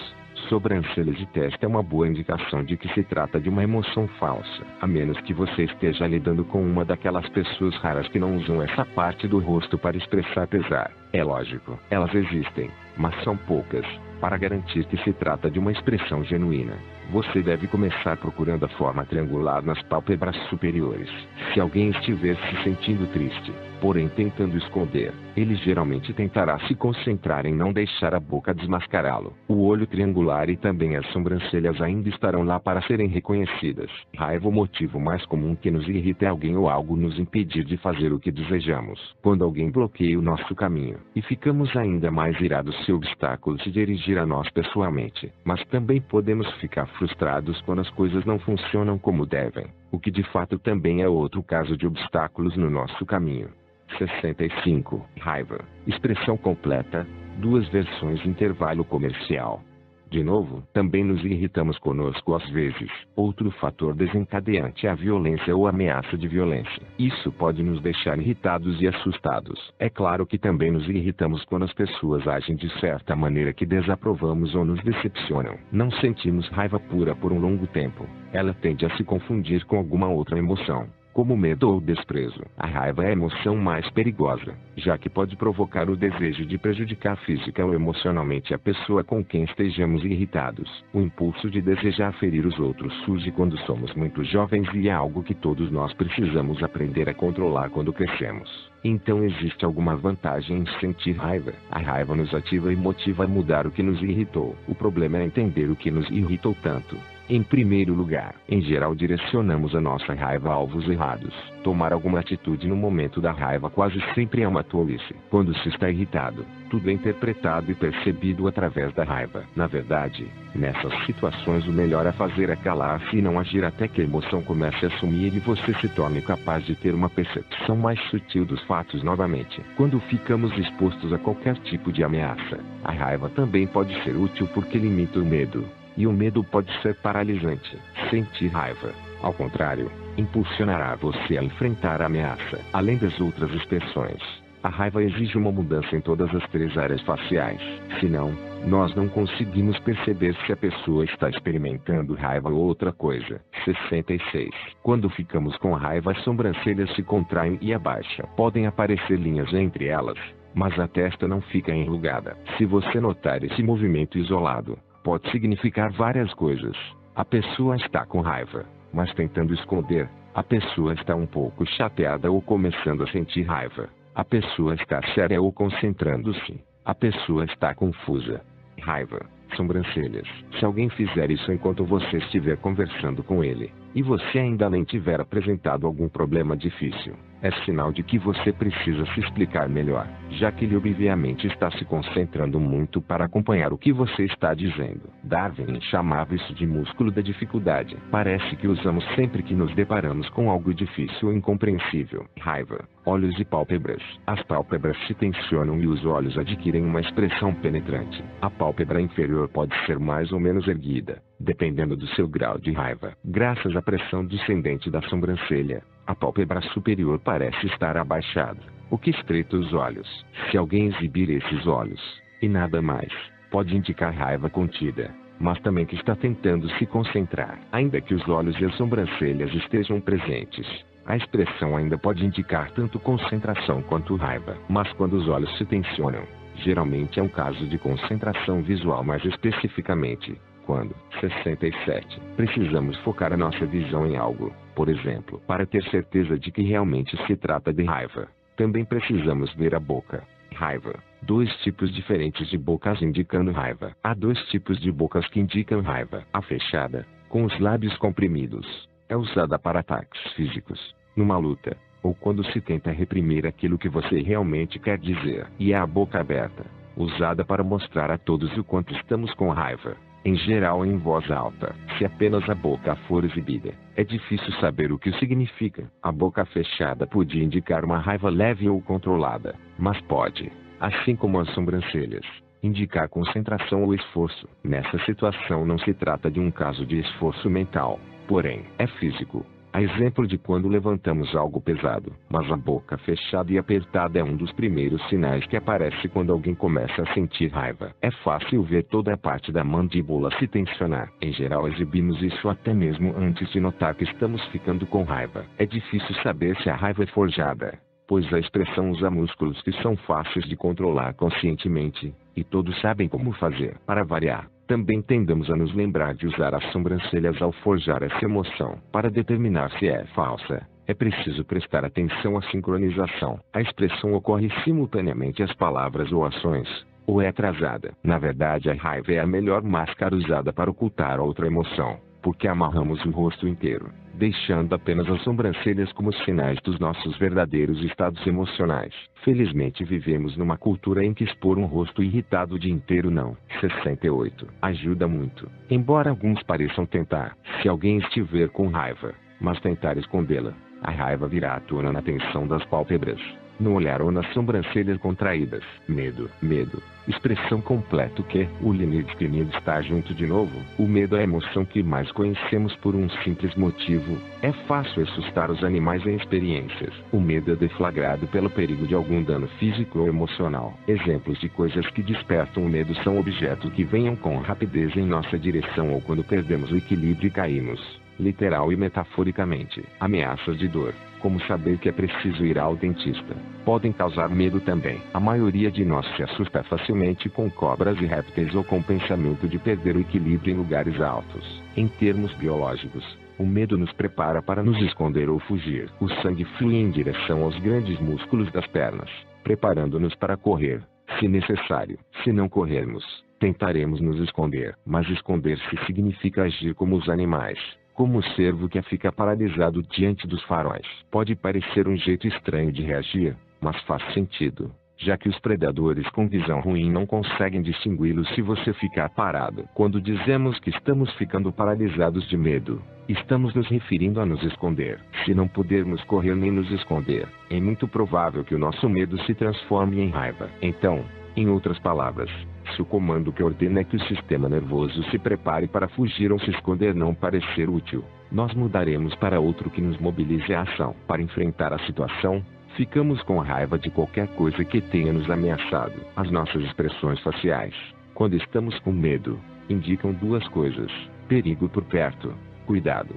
sobrancelhas e testa é uma boa indicação de que se trata de uma emoção falsa, a menos que você esteja lidando com uma daquelas pessoas raras que não usam essa parte do rosto para expressar pesar. É lógico, elas existem, mas são poucas. Para garantir que se trata de uma expressão genuína, você deve começar procurando a forma triangular nas pálpebras superiores. Se alguém estiver se sentindo triste, porém tentando esconder, ele geralmente tentará se concentrar em não deixar a boca desmascará-lo. O olho triangular e também as sobrancelhas ainda estarão lá para serem reconhecidas. Raiva. O motivo mais comum que nos irrita é alguém ou algo nos impedir de fazer o que desejamos. Quando alguém bloqueia o nosso caminho, e ficamos ainda mais irados se o obstáculo se dirigir a nós pessoalmente. Mas também podemos ficar frustrados quando as coisas não funcionam como devem, o que de fato também é outro caso de obstáculos no nosso caminho. 65. Raiva. Expressão completa, 2 versões intervalo comercial. De novo, também nos irritamos conosco às vezes. Outro fator desencadeante é a violência ou ameaça de violência. Isso pode nos deixar irritados e assustados. É claro que também nos irritamos quando as pessoas agem de certa maneira que desaprovamos ou nos decepcionam. Não sentimos raiva pura por um longo tempo. Ela tende a se confundir com alguma outra emoção, como medo ou desprezo. A raiva é a emoção mais perigosa, já que pode provocar o desejo de prejudicar física ou emocionalmente a pessoa com quem estejamos irritados. O impulso de desejar ferir os outros surge quando somos muito jovens e é algo que todos nós precisamos aprender a controlar quando crescemos. Então existe alguma vantagem em sentir raiva? A raiva nos ativa e motiva a mudar o que nos irritou. O problema é entender o que nos irritou tanto. Em primeiro lugar, em geral direcionamos a nossa raiva a alvos errados. Tomar alguma atitude no momento da raiva quase sempre é uma tolice. Quando se está irritado, tudo é interpretado e percebido através da raiva. Na verdade, nessas situações o melhor a fazer é calar-se e não agir até que a emoção comece a sumir e você se torne capaz de ter uma percepção mais sutil dos fatos novamente. Quando ficamos expostos a qualquer tipo de ameaça, a raiva também pode ser útil porque limita o medo. E o medo pode ser paralisante. Sentir raiva, ao contrário, impulsionará você a enfrentar a ameaça. Além das outras expressões, a raiva exige uma mudança em todas as 3 áreas faciais. Senão, nós não conseguimos perceber se a pessoa está experimentando raiva ou outra coisa. 66. Quando ficamos com raiva, as sobrancelhas se contraem e abaixam. Podem aparecer linhas entre elas, mas a testa não fica enrugada. Se você notar esse movimento isolado, pode significar várias coisas. A pessoa está com raiva, mas tentando esconder. A pessoa está um pouco chateada ou começando a sentir raiva. A pessoa está séria ou concentrando-se. A pessoa está confusa. Raiva, sobrancelhas. Se alguém fizer isso enquanto você estiver conversando com ele, e você ainda nem tiver apresentado algum problema difícil, é sinal de que você precisa se explicar melhor, já que ele obviamente está se concentrando muito para acompanhar o que você está dizendo. Darwin chamava isso de músculo da dificuldade. Parece que usamos sempre que nos deparamos com algo difícil ou incompreensível. Raiva, olhos e pálpebras. As pálpebras se tensionam e os olhos adquirem uma expressão penetrante. A pálpebra inferior pode ser mais ou menos erguida, dependendo do seu grau de raiva. Graças à pressão descendente da sobrancelha, a pálpebra superior parece estar abaixada, o que estreita os olhos. Se alguém exibir esses olhos, e nada mais, pode indicar raiva contida, mas também que está tentando se concentrar. Ainda que os olhos e as sobrancelhas estejam presentes, a expressão ainda pode indicar tanto concentração quanto raiva. Mas quando os olhos se tensionam, geralmente é um caso de concentração visual, mais especificamente, quando, 67, precisamos focar a nossa visão em algo, por exemplo, para ter certeza de que realmente se trata de raiva. Também precisamos ver a boca. Raiva. 2 tipos diferentes de bocas indicando raiva. Há 2 tipos de bocas que indicam raiva. A fechada, com os lábios comprimidos, é usada para ataques físicos, numa luta, ou quando se tenta reprimir aquilo que você realmente quer dizer. E a boca aberta, usada para mostrar a todos o quanto estamos com raiva, em geral em voz alta. Se apenas a boca for exibida, é difícil saber o que significa. A boca fechada pode indicar uma raiva leve ou controlada, mas pode, assim como as sobrancelhas, indicar concentração ou esforço. Nessa situação não se trata de um caso de esforço mental, porém, é físico. A exemplo de quando levantamos algo pesado, mas a boca fechada e apertada é um dos primeiros sinais que aparece quando alguém começa a sentir raiva. É fácil ver toda a parte da mandíbula se tensionar. Em geral exibimos isso até mesmo antes de notar que estamos ficando com raiva. É difícil saber se a raiva é forjada, pois a expressão usa músculos que são fáceis de controlar conscientemente, e todos sabem como fazer. Para variar, também tendemos a nos lembrar de usar as sobrancelhas ao forjar essa emoção. Para determinar se é falsa, é preciso prestar atenção à sincronização. A expressão ocorre simultaneamente às palavras ou ações, ou é atrasada. Na verdade, a raiva é a melhor máscara usada para ocultar outra emoção, porque amarramos o rosto inteiro, deixando apenas as sobrancelhas como sinais dos nossos verdadeiros estados emocionais. Felizmente vivemos numa cultura em que expor um rosto irritado o dia inteiro não. 68. Ajuda muito. Embora alguns pareçam tentar, se alguém estiver com raiva, mas tentar escondê-la, a raiva virá à tona na tensão das pálpebras, no olhar ou nas sobrancelhas contraídas. Medo. Medo. Expressão completo que o Linedsknid está junto de novo. O medo é a emoção que mais conhecemos por um simples motivo. É fácil assustar os animais em experiências. O medo é deflagrado pelo perigo de algum dano físico ou emocional. Exemplos de coisas que despertam o medo são objetos que venham com rapidez em nossa direção ou quando perdemos o equilíbrio e caímos, literal e metaforicamente. Ameaças de dor, como saber que é preciso ir ao dentista, podem causar medo também. A maioria de nós se assusta facilmente com cobras e répteis ou com o pensamento de perder o equilíbrio em lugares altos. Em termos biológicos, o medo nos prepara para nos esconder ou fugir. O sangue flui em direção aos grandes músculos das pernas, preparando-nos para correr, se necessário. Se não corrermos, tentaremos nos esconder. Mas esconder-se significa agir como os animais, como o cervo que fica paralisado diante dos faróis. Pode parecer um jeito estranho de reagir, mas faz sentido, já que os predadores com visão ruim não conseguem distingui-lo se você ficar parado. Quando dizemos que estamos ficando paralisados de medo, estamos nos referindo a nos esconder. Se não pudermos correr nem nos esconder, é muito provável que o nosso medo se transforme em raiva. Então, em outras palavras, se o comando que ordena é que o sistema nervoso se prepare para fugir ou se esconder não parecer útil, nós mudaremos para outro que nos mobilize a ação. Para enfrentar a situação, ficamos com raiva de qualquer coisa que tenha nos ameaçado. As nossas expressões faciais, quando estamos com medo, indicam duas coisas: perigo por perto, cuidado,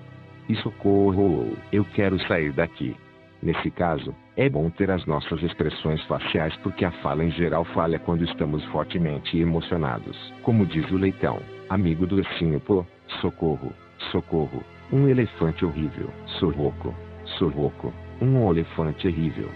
e socorro ou eu quero sair daqui. Nesse caso, é bom ter as nossas expressões faciais porque a fala em geral falha quando estamos fortemente emocionados. Como diz o leitão, amigo do ursinho, pô, socorro, socorro, um elefante horrível, sorroco, sorroco, um elefante terrível.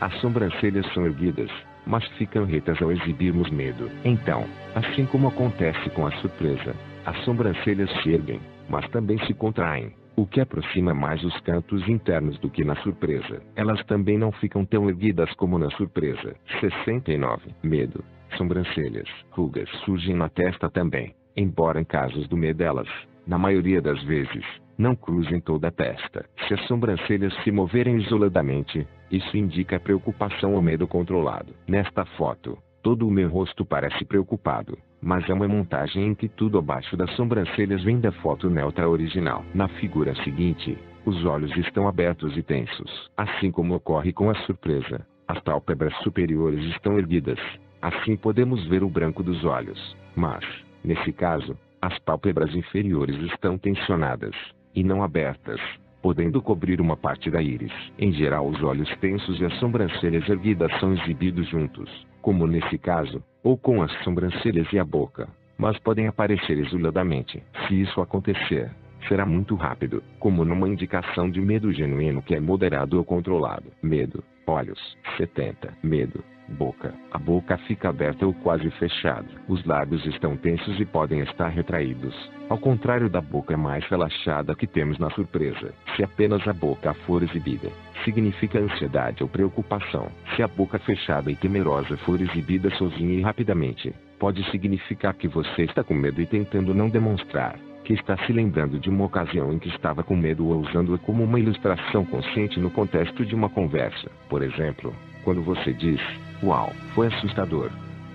As sobrancelhas são erguidas, mas ficam retas ao exibirmos medo. Então, assim como acontece com a surpresa, as sobrancelhas se erguem, mas também se contraem, o que aproxima mais os cantos internos do que na surpresa. Elas também não ficam tão erguidas como na surpresa. 69. Medo. Sobrancelhas. Rugas surgem na testa também, embora em casos do medo elas, na maioria das vezes, não cruzem toda a testa. Se as sobrancelhas se moverem isoladamente, isso indica preocupação ou medo controlado. Nesta foto, todo o meu rosto parece preocupado, mas é uma montagem em que tudo abaixo das sobrancelhas vem da foto neutra original. Na figura seguinte, os olhos estão abertos e tensos. Assim como ocorre com a surpresa, as pálpebras superiores estão erguidas. Assim podemos ver o branco dos olhos, mas, nesse caso, as pálpebras inferiores estão tensionadas, e não abertas, podendo cobrir uma parte da íris. Em geral, os olhos tensos e as sobrancelhas erguidas são exibidos juntos, como nesse caso, ou com as sobrancelhas e a boca, mas podem aparecer isoladamente. Se isso acontecer, será muito rápido, como numa indicação de medo genuíno que é moderado ou controlado. Medo. Olhos. 70. Medo. Boca. A boca fica aberta ou quase fechada. Os lábios estão tensos e podem estar retraídos, ao contrário da boca mais relaxada que temos na surpresa. Se apenas a boca for exibida, significa ansiedade ou preocupação. Se a boca fechada e temerosa for exibida sozinha e rapidamente, pode significar que você está com medo e tentando não demonstrar, que está se lembrando de uma ocasião em que estava com medo ou usando-a como uma ilustração consciente no contexto de uma conversa. Por exemplo, quando você diz, uau, foi assustador.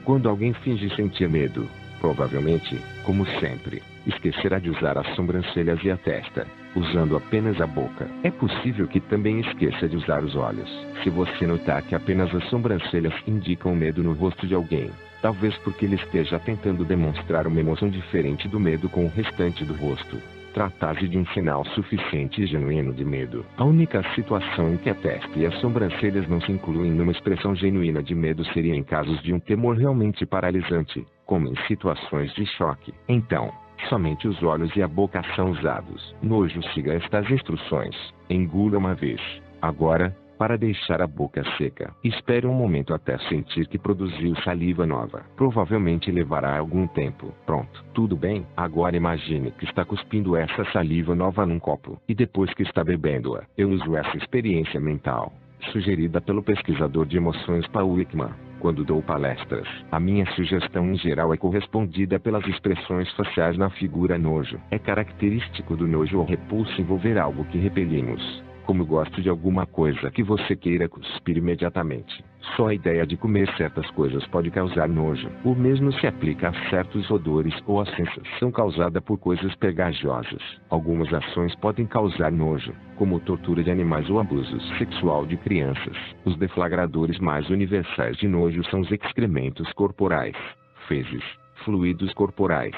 Quando alguém finge sentir medo, provavelmente, como sempre, esquecerá de usar as sobrancelhas e a testa, usando apenas a boca. É possível que também esqueça de usar os olhos. Se você notar que apenas as sobrancelhas indicam medo no rosto de alguém, talvez porque ele esteja tentando demonstrar uma emoção diferente do medo com o restante do rosto, trata-se de um sinal suficiente e genuíno de medo. A única situação em que a testa e as sobrancelhas não se incluem numa expressão genuína de medo seria em casos de um temor realmente paralisante, como em situações de choque. Então, somente os olhos e a boca são usados. Nojo. Siga estas instruções. Engula uma vez. Agora, para deixar a boca seca, espere um momento até sentir que produziu saliva nova. Provavelmente levará algum tempo. Pronto. Tudo bem? Agora imagine que está cuspindo essa saliva nova num copo, e depois que está bebendo-a. Eu uso essa experiência mental, sugerida pelo pesquisador de emoções Paul Ekman, quando dou palestras. A minha sugestão em geral é correspondida pelas expressões faciais na figura nojo. É característico do nojo ou repulso envolver algo que repelimos, como gosto de alguma coisa que você queira cuspir imediatamente. Só a ideia de comer certas coisas pode causar nojo. O mesmo se aplica a certos odores ou a sensação causada por coisas pegajosas. Algumas ações podem causar nojo, como tortura de animais ou abuso sexual de crianças. Os deflagradores mais universais de nojo são os excrementos corporais, fezes, fluidos corporais,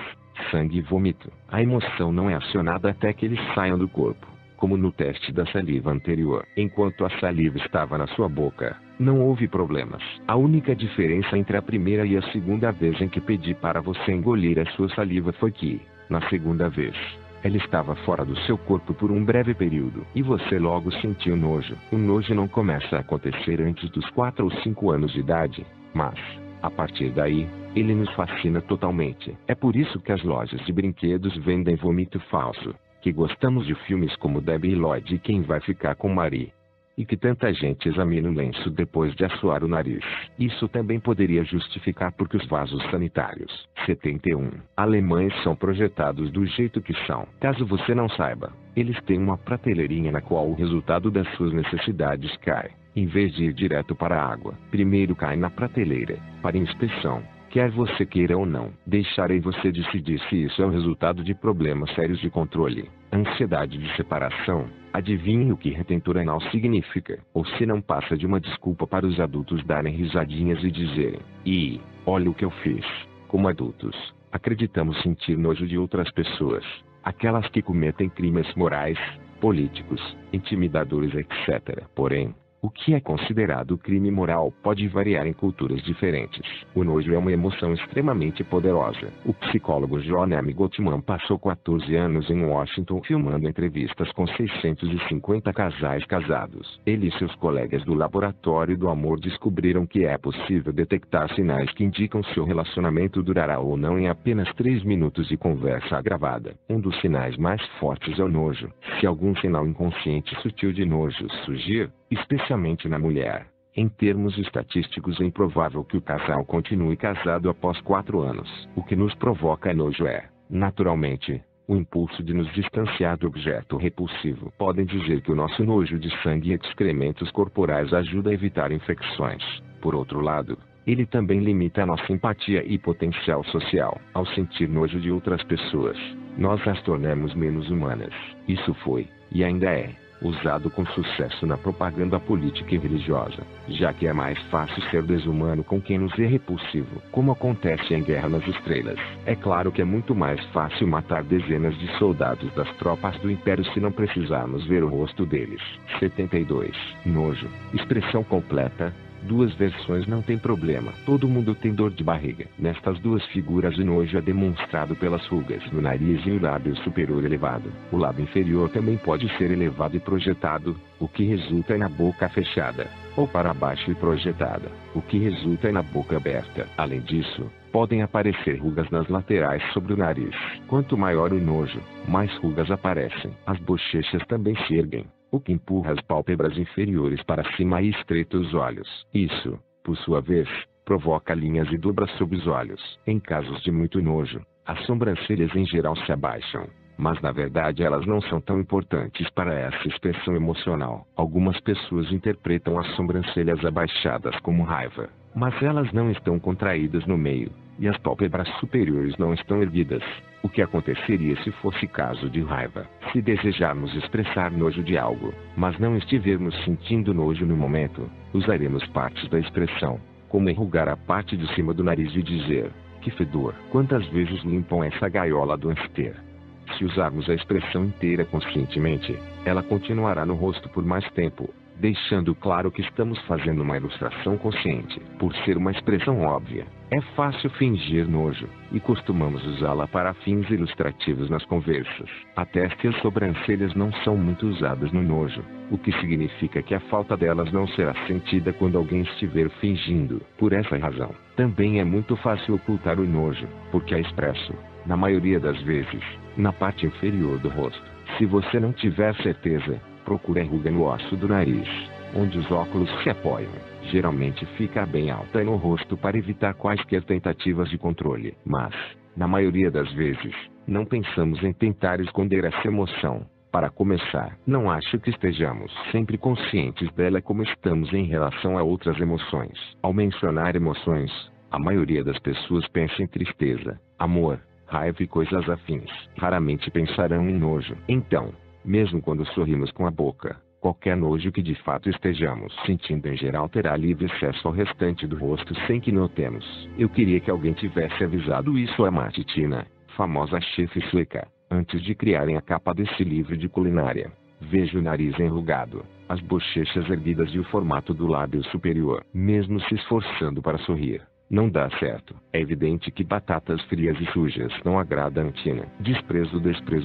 sangue e vômito. A emoção não é acionada até que eles saiam do corpo, como no teste da saliva anterior. Enquanto a saliva estava na sua boca, não houve problemas. A única diferença entre a primeira e a segunda vez em que pedi para você engolir a sua saliva foi que, na segunda vez, ela estava fora do seu corpo por um breve período, e você logo sentiu nojo. O nojo não começa a acontecer antes dos 4 ou 5 anos de idade, mas, a partir daí, ele nos fascina totalmente. É por isso que as lojas de brinquedos vendem vômito falso, que gostamos de filmes como Debbie Lloyd e Quem Vai Ficar com Marie, e que tanta gente examina o lenço depois de assoar o nariz. Isso também poderia justificar porque os vasos sanitários 71 alemães são projetados do jeito que são. Caso você não saiba, eles têm uma prateleirinha na qual o resultado das suas necessidades cai, em vez de ir direto para a água. Primeiro cai na prateleira, para inspeção, Quer você queira ou não, deixarei você decidir se isso é o resultado de problemas sérios de controle, ansiedade de separação, adivinhe o que retentor anal significa, ou se não passa de uma desculpa para os adultos darem risadinhas e dizerem: "Ih, olha o que eu fiz." Como adultos, acreditamos sentir nojo de outras pessoas, aquelas que cometem crimes morais, políticos, intimidadores, etc. Porém, o que é considerado crime moral pode variar em culturas diferentes. O nojo é uma emoção extremamente poderosa. O psicólogo John M. Gottman passou 14 anos em Washington filmando entrevistas com 650 casais casados. Ele e seus colegas do Laboratório do Amor descobriram que é possível detectar sinais que indicam se o relacionamento durará ou não em apenas 3 minutos de conversa gravada. Um dos sinais mais fortes é o nojo. Se algum sinal inconsciente sutil de nojo surgir, especialmente na mulher, em termos estatísticos é improvável que o casal continue casado após 4 anos. O que nos provoca nojo é, naturalmente, o impulso de nos distanciar do objeto repulsivo. Podem dizer que o nosso nojo de sangue e excrementos corporais ajuda a evitar infecções. Por outro lado, ele também limita a nossa empatia e potencial social. Ao sentir nojo de outras pessoas, nós as tornamos menos humanas. Isso foi, e ainda é, usado com sucesso na propaganda política e religiosa, já que é mais fácil ser desumano com quem nos é repulsivo, como acontece em Guerra nas Estrelas. É claro que é muito mais fácil matar dezenas de soldados das tropas do Império se não precisarmos ver o rosto deles. 72. Nojo. Expressão completa. 2 versões não tem problema. Todo mundo tem dor de barriga. Nestas 2 figuras o nojo é demonstrado pelas rugas no nariz e o lábio superior elevado. O lábio inferior também pode ser elevado e projetado, o que resulta na boca fechada, ou para baixo e projetada, o que resulta na boca aberta. Além disso, podem aparecer rugas nas laterais sobre o nariz. Quanto maior o nojo, mais rugas aparecem. As bochechas também se erguem, o que empurra as pálpebras inferiores para cima e estreita os olhos. Isso, por sua vez, provoca linhas e dobras sob os olhos. Em casos de muito nojo, as sobrancelhas em geral se abaixam, mas na verdade elas não são tão importantes para essa expressão emocional. Algumas pessoas interpretam as sobrancelhas abaixadas como raiva, mas elas não estão contraídas no meio, e as pálpebras superiores não estão erguidas. O que aconteceria se fosse caso de raiva? Se desejarmos expressar nojo de algo, mas não estivermos sentindo nojo no momento, usaremos partes da expressão, como enrugar a parte de cima do nariz e dizer: "Que fedor! Quantas vezes limpam essa gaiola do hamster?" Se usarmos a expressão inteira conscientemente, ela continuará no rosto por mais tempo, deixando claro que estamos fazendo uma ilustração consciente. Por ser uma expressão óbvia, é fácil fingir nojo, e costumamos usá-la para fins ilustrativos nas conversas. A testa e as sobrancelhas não são muito usadas no nojo, o que significa que a falta delas não será sentida quando alguém estiver fingindo. Por essa razão, também é muito fácil ocultar o nojo, porque é expresso, na maioria das vezes, na parte inferior do rosto. Se você não tiver certeza, procure a ruga no osso do nariz, onde os óculos se apoiam. Geralmente fica bem alta no rosto para evitar quaisquer tentativas de controle. Mas, na maioria das vezes, não pensamos em tentar esconder essa emoção. Para começar, não acho que estejamos sempre conscientes dela como estamos em relação a outras emoções. Ao mencionar emoções, a maioria das pessoas pensa em tristeza, amor, raiva e coisas afins. Raramente pensarão em nojo. Então, mesmo quando sorrimos com a boca, qualquer nojo que de fato estejamos sentindo em geral terá livre acesso ao restante do rosto sem que notemos. Eu queria que alguém tivesse avisado isso a Martina, famosa chefe sueca, antes de criarem a capa desse livro de culinária. Veja o nariz enrugado, as bochechas erguidas e o formato do lábio superior. Mesmo se esforçando para sorrir, não dá certo. É evidente que batatas frias e sujas não agradam a Tina. Desprezo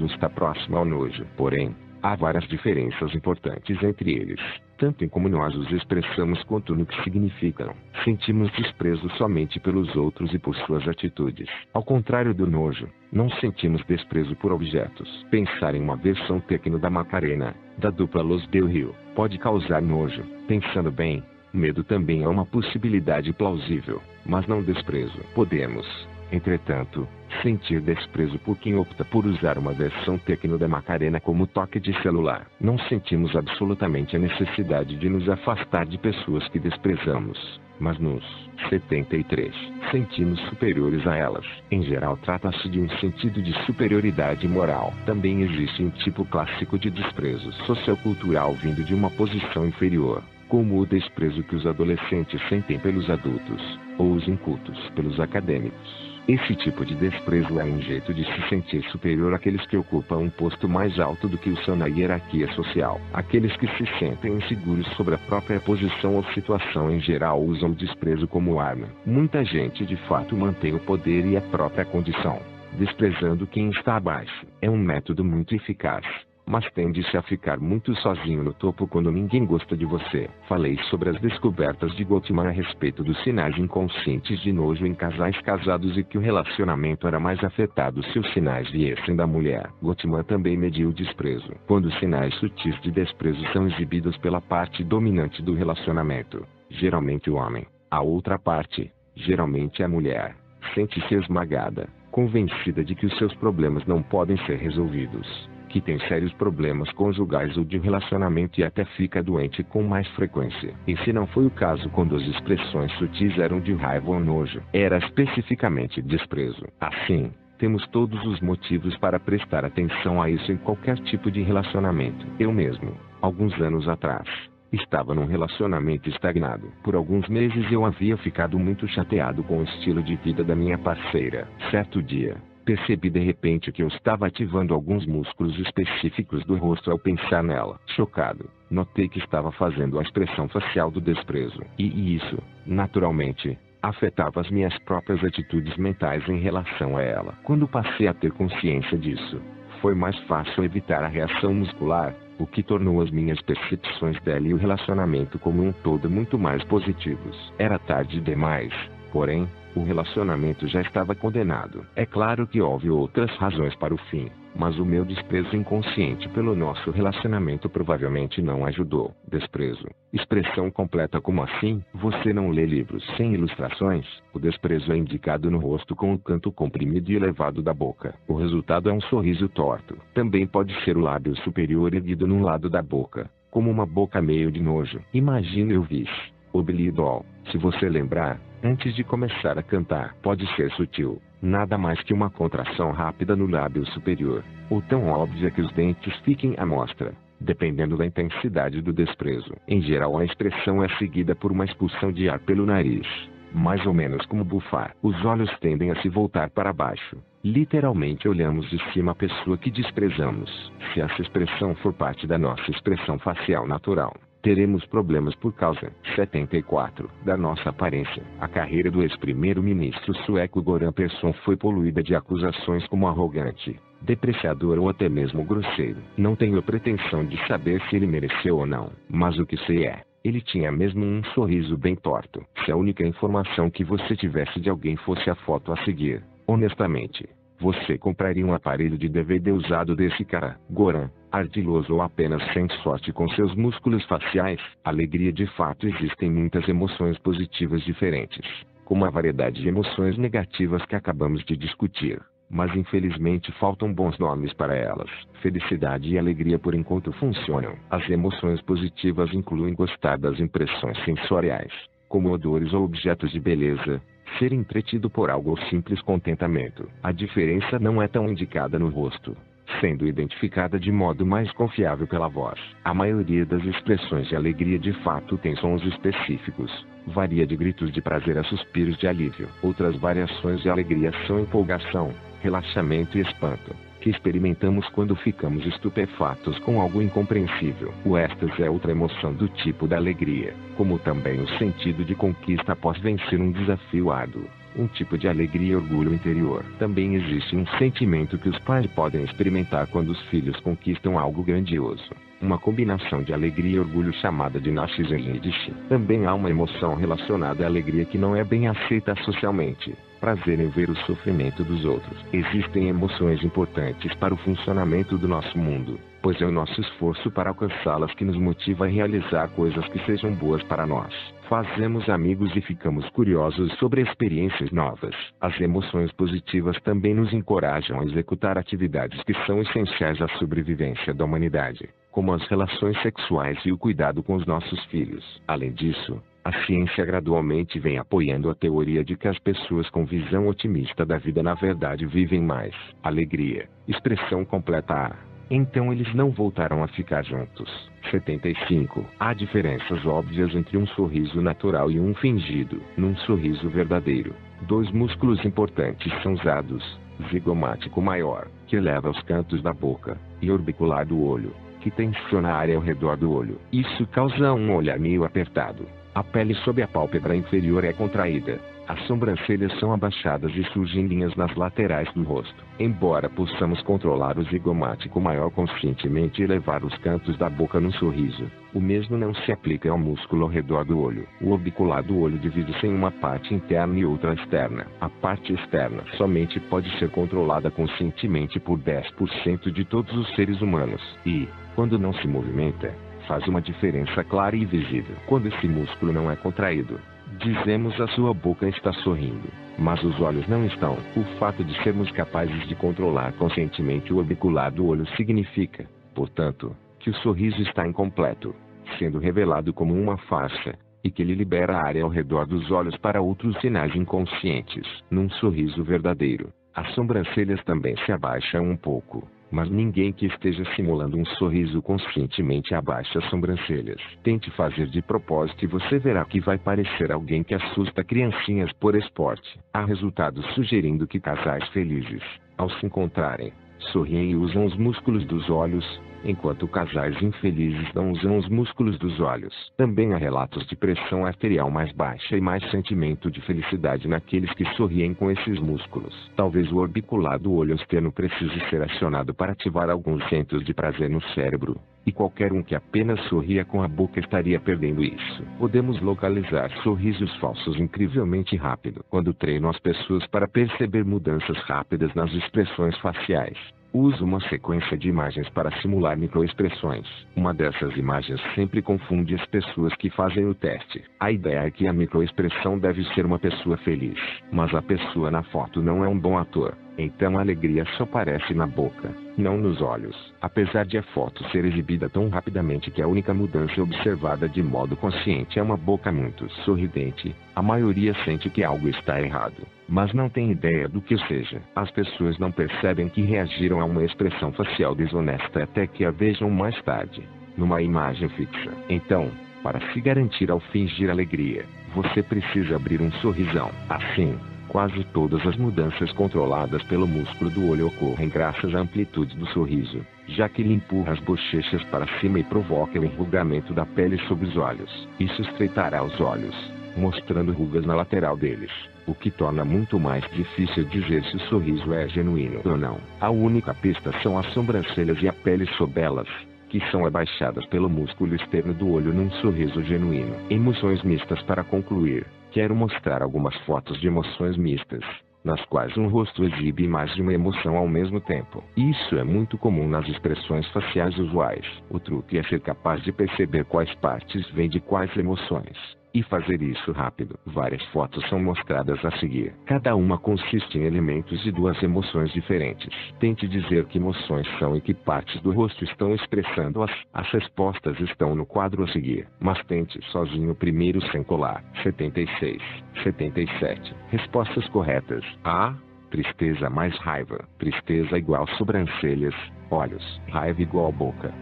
está próximo ao nojo. Porém, há várias diferenças importantes entre eles, tanto em como nós os expressamos quanto no que significam. Sentimos desprezo somente pelos outros e por suas atitudes. Ao contrário do nojo, não sentimos desprezo por objetos. Pensar em uma versão techno da Macarena, da dupla Los Del Rio, pode causar nojo. Pensando bem, medo também é uma possibilidade plausível, mas não desprezo. Podemos, entretanto, sentir desprezo por quem opta por usar uma versão techno da Macarena como toque de celular. Não sentimos absolutamente a necessidade de nos afastar de pessoas que desprezamos, mas nos 73 sentimos superiores a elas. Em geral, trata-se de um sentido de superioridade moral. Também existe um tipo clássico de desprezo sociocultural vindo de uma posição inferior, como o desprezo que os adolescentes sentem pelos adultos, ou os incultos pelos acadêmicos. Esse tipo de desprezo é um jeito de se sentir superior àqueles que ocupam um posto mais alto do que o seu na hierarquia social. Aqueles que se sentem inseguros sobre a própria posição ou situação em geral usam o desprezo como arma. Muita gente de fato mantém o poder e a própria condição, desprezando quem está abaixo. É um método muito eficaz, mas tende-se a ficar muito sozinho no topo quando ninguém gosta de você. Falei sobre as descobertas de Gottman a respeito dos sinais inconscientes de nojo em casais casados e que o relacionamento era mais afetado se os sinais viessem da mulher. Gottman também mediu o desprezo. Quando os sinais sutis de desprezo são exibidos pela parte dominante do relacionamento, geralmente o homem, a outra parte, geralmente a mulher, sente-se esmagada, convencida de que os seus problemas não podem ser resolvidos, que tem sérios problemas conjugais ou de relacionamento e até fica doente com mais frequência. Esse não foi o caso quando as expressões sutis eram de raiva ou nojo. Era especificamente desprezo. Assim, temos todos os motivos para prestar atenção a isso em qualquer tipo de relacionamento. Eu mesmo, alguns anos atrás, estava num relacionamento estagnado. Por alguns meses eu havia ficado muito chateado com o estilo de vida da minha parceira. Certo dia, percebi de repente que eu estava ativando alguns músculos específicos do rosto ao pensar nela. Chocado, notei que estava fazendo a expressão facial do desprezo. E isso, naturalmente, afetava as minhas próprias atitudes mentais em relação a ela. Quando passei a ter consciência disso, foi mais fácil evitar a reação muscular, o que tornou as minhas percepções dela e o relacionamento como um todo muito mais positivos. Era tarde demais, porém, o relacionamento já estava condenado. É claro que houve outras razões para o fim, mas o meu desprezo inconsciente pelo nosso relacionamento provavelmente não ajudou. Desprezo. Expressão completa: como assim? Você não lê livros sem ilustrações? O desprezo é indicado no rosto com o canto comprimido e elevado da boca. O resultado é um sorriso torto. Também pode ser o lábio superior erguido num lado da boca, como uma boca meio de nojo. Imagine Elvis, o Billy Idol. Se você lembrar, antes de começar a cantar, pode ser sutil, nada mais que uma contração rápida no lábio superior, ou tão óbvia que os dentes fiquem à mostra, dependendo da intensidade do desprezo. Em geral, a expressão é seguida por uma expulsão de ar pelo nariz, mais ou menos como bufar. Os olhos tendem a se voltar para baixo. Literalmente olhamos de cima a pessoa que desprezamos. Se essa expressão for parte da nossa expressão facial natural, teremos problemas por causa, 74, da nossa aparência. A carreira do ex-primeiro-ministro sueco Göran Persson foi poluída de acusações como arrogante, depreciador ou até mesmo grosseiro. Não tenho pretensão de saber se ele mereceu ou não, mas o que sei é, ele tinha mesmo um sorriso bem torto. Se a única informação que você tivesse de alguém fosse a foto a seguir, honestamente, você compraria um aparelho de DVD usado desse cara? Göran, ardiloso ou apenas sem sorte com seus músculos faciais? Alegria. De fato, existem muitas emoções positivas diferentes, com uma variedade de emoções negativas que acabamos de discutir, mas infelizmente faltam bons nomes para elas. Felicidade e alegria por enquanto funcionam. As emoções positivas incluem gostar das impressões sensoriais, como odores ou objetos de beleza, ser entretido por algo ou simples contentamento. A diferença não é tão indicada no rosto, sendo identificada de modo mais confiável pela voz. A maioria das expressões de alegria de fato tem sons específicos, varia de gritos de prazer a suspiros de alívio. Outras variações de alegria são empolgação, relaxamento e espanto, que experimentamos quando ficamos estupefatos com algo incompreensível. O êxtase é outra emoção do tipo da alegria, como também o sentido de conquista após vencer um desafio árduo, um tipo de alegria e orgulho interior. Também existe um sentimento que os pais podem experimentar quando os filhos conquistam algo grandioso, uma combinação de alegria e orgulho chamada de Nachsinnlichkeit. Também há uma emoção relacionada à alegria que não é bem aceita socialmente: prazer em ver o sofrimento dos outros. Existem emoções importantes para o funcionamento do nosso mundo, pois é o nosso esforço para alcançá-las que nos motiva a realizar coisas que sejam boas para nós. Fazemos amigos e ficamos curiosos sobre experiências novas. As emoções positivas também nos encorajam a executar atividades que são essenciais à sobrevivência da humanidade, como as relações sexuais e o cuidado com os nossos filhos. Além disso, A ciência gradualmente vem apoiando a teoria de que as pessoas com visão otimista da vida na verdade vivem mais. Alegria. Expressão completa A. Então eles não voltaram a ficar juntos. 75. Há diferenças óbvias entre um sorriso natural e um fingido. Num sorriso verdadeiro, dois músculos importantes são usados: zigomático maior, que eleva os cantos da boca, e orbicular do olho, que tensiona a área ao redor do olho. Isso causa um olhar meio apertado. A pele sob a pálpebra inferior é contraída. As sobrancelhas são abaixadas e surgem linhas nas laterais do rosto. Embora possamos controlar o zigomático maior conscientemente e elevar os cantos da boca no sorriso, o mesmo não se aplica ao músculo ao redor do olho. O orbicular do olho divide-se em uma parte interna e outra externa. A parte externa somente pode ser controlada conscientemente por 10% de todos os seres humanos. E, quando não se movimenta, faz uma diferença clara e visível. Quando esse músculo não é contraído, dizemos a sua boca está sorrindo, mas os olhos não estão. O fato de sermos capazes de controlar conscientemente o orbicular do olho significa, portanto, que o sorriso está incompleto, sendo revelado como uma farsa, e que ele libera a área ao redor dos olhos para outros sinais inconscientes. Num sorriso verdadeiro, as sobrancelhas também se abaixam um pouco. Mas ninguém que esteja simulando um sorriso conscientemente abaixa as sobrancelhas. Tente fazer de propósito e você verá que vai parecer alguém que assusta criancinhas por esporte. Há resultados sugerindo que casais felizes, ao se encontrarem, sorriem e usam os músculos dos olhos, enquanto casais infelizes não usam os músculos dos olhos. Também há relatos de pressão arterial mais baixa e mais sentimento de felicidade naqueles que sorriem com esses músculos. Talvez o orbicular do olho externo precise ser acionado para ativar alguns centros de prazer no cérebro, e qualquer um que apenas sorria com a boca estaria perdendo isso. Podemos localizar sorrisos falsos incrivelmente rápido quando treino as pessoas para perceber mudanças rápidas nas expressões faciais. Uso uma sequência de imagens para simular microexpressões. Uma dessas imagens sempre confunde as pessoas que fazem o teste. A ideia é que a microexpressão deve ser uma pessoa feliz, mas a pessoa na foto não é um bom ator. Então a alegria só aparece na boca, não nos olhos. Apesar de a foto ser exibida tão rapidamente que a única mudança observada de modo consciente é uma boca muito sorridente, a maioria sente que algo está errado, mas não tem ideia do que seja. As pessoas não percebem que reagiram a uma expressão facial desonesta até que a vejam mais tarde, numa imagem fixa. Então, para se garantir ao fingir alegria, você precisa abrir um sorrisão. Assim, quase todas as mudanças controladas pelo músculo do olho ocorrem graças à amplitude do sorriso, já que ele empurra as bochechas para cima e provoca o enrugamento da pele sob os olhos. Isso estreitará os olhos, mostrando rugas na lateral deles, o que torna muito mais difícil dizer se o sorriso é genuíno ou não. A única pista são as sobrancelhas e a pele sob elas, que são abaixadas pelo músculo externo do olho num sorriso genuíno. Emoções mistas. Para concluir, quero mostrar algumas fotos de emoções mistas, nas quais um rosto exibe mais de uma emoção ao mesmo tempo. Isso é muito comum nas expressões faciais usuais. O truque é ser capaz de perceber quais partes vêm de quais emoções, e fazer isso rápido. Várias fotos são mostradas a seguir. Cada uma consiste em elementos de duas emoções diferentes. Tente dizer que emoções são e que partes do rosto estão expressando-as. As respostas estão no quadro a seguir, mas tente sozinho primeiro sem colar. 76, 77. Respostas corretas. A. Tristeza mais raiva. Tristeza igual sobrancelhas, olhos. Raiva igual boca.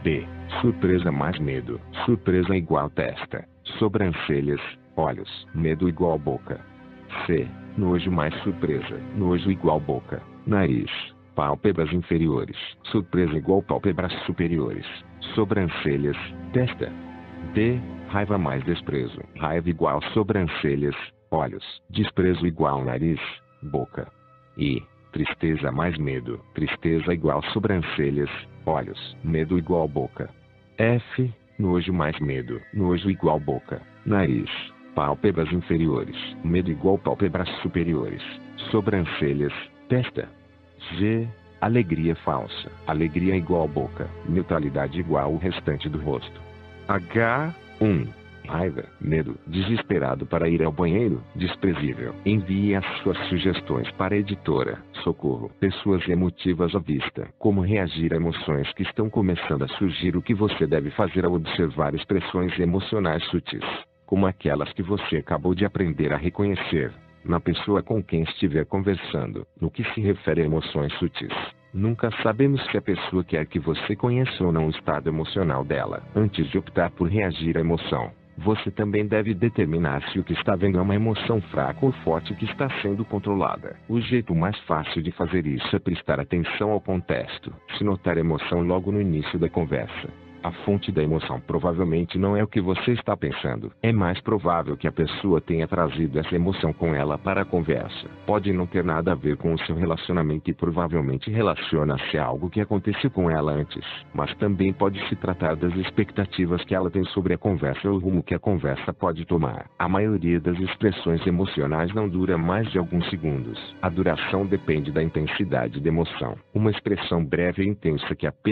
B. Surpresa mais medo. Surpresa igual testa, sobrancelhas, olhos. Medo igual boca. C. Nojo mais surpresa. Nojo igual boca, nariz, pálpebras inferiores. Surpresa igual pálpebras superiores, sobrancelhas, testa. D. Raiva mais desprezo. Raiva igual sobrancelhas, olhos. Desprezo igual nariz, boca. I. Tristeza mais medo. Tristeza igual sobrancelhas, olhos. Medo igual boca. F. Nojo mais medo. Nojo igual boca, nariz, pálpebras inferiores. Medo igual pálpebras superiores, sobrancelhas, testa. G. Alegria falsa. Alegria igual boca, neutralidade igual o restante do rosto. H. 1. Raiva, medo, desesperado para ir ao banheiro, desprezível. Envie as suas sugestões para a editora Socorro. Pessoas emotivas à vista. Como reagir a emoções que estão começando a surgir. O que você deve fazer ao observar expressões emocionais sutis, como aquelas que você acabou de aprender a reconhecer na pessoa com quem estiver conversando. No que se refere a emoções sutis, nunca sabemos se a pessoa quer que você conheça ou não o estado emocional dela. Antes de optar por reagir à emoção, você também deve determinar se o que está vendo é uma emoção fraca ou forte que está sendo controlada. O jeito mais fácil de fazer isso é prestar atenção ao contexto. Se notar a emoção logo no início da conversa, a fonte da emoção provavelmente não é o que você está pensando. É mais provável que a pessoa tenha trazido essa emoção com ela para a conversa. Pode não ter nada a ver com o seu relacionamento e provavelmente relaciona-se a algo que aconteceu com ela antes. Mas também pode se tratar das expectativas que ela tem sobre a conversa ou o rumo que a conversa pode tomar. A maioria das expressões emocionais não dura mais de alguns segundos. A duração depende da intensidade da emoção. Uma expressão breve e intensa que apenas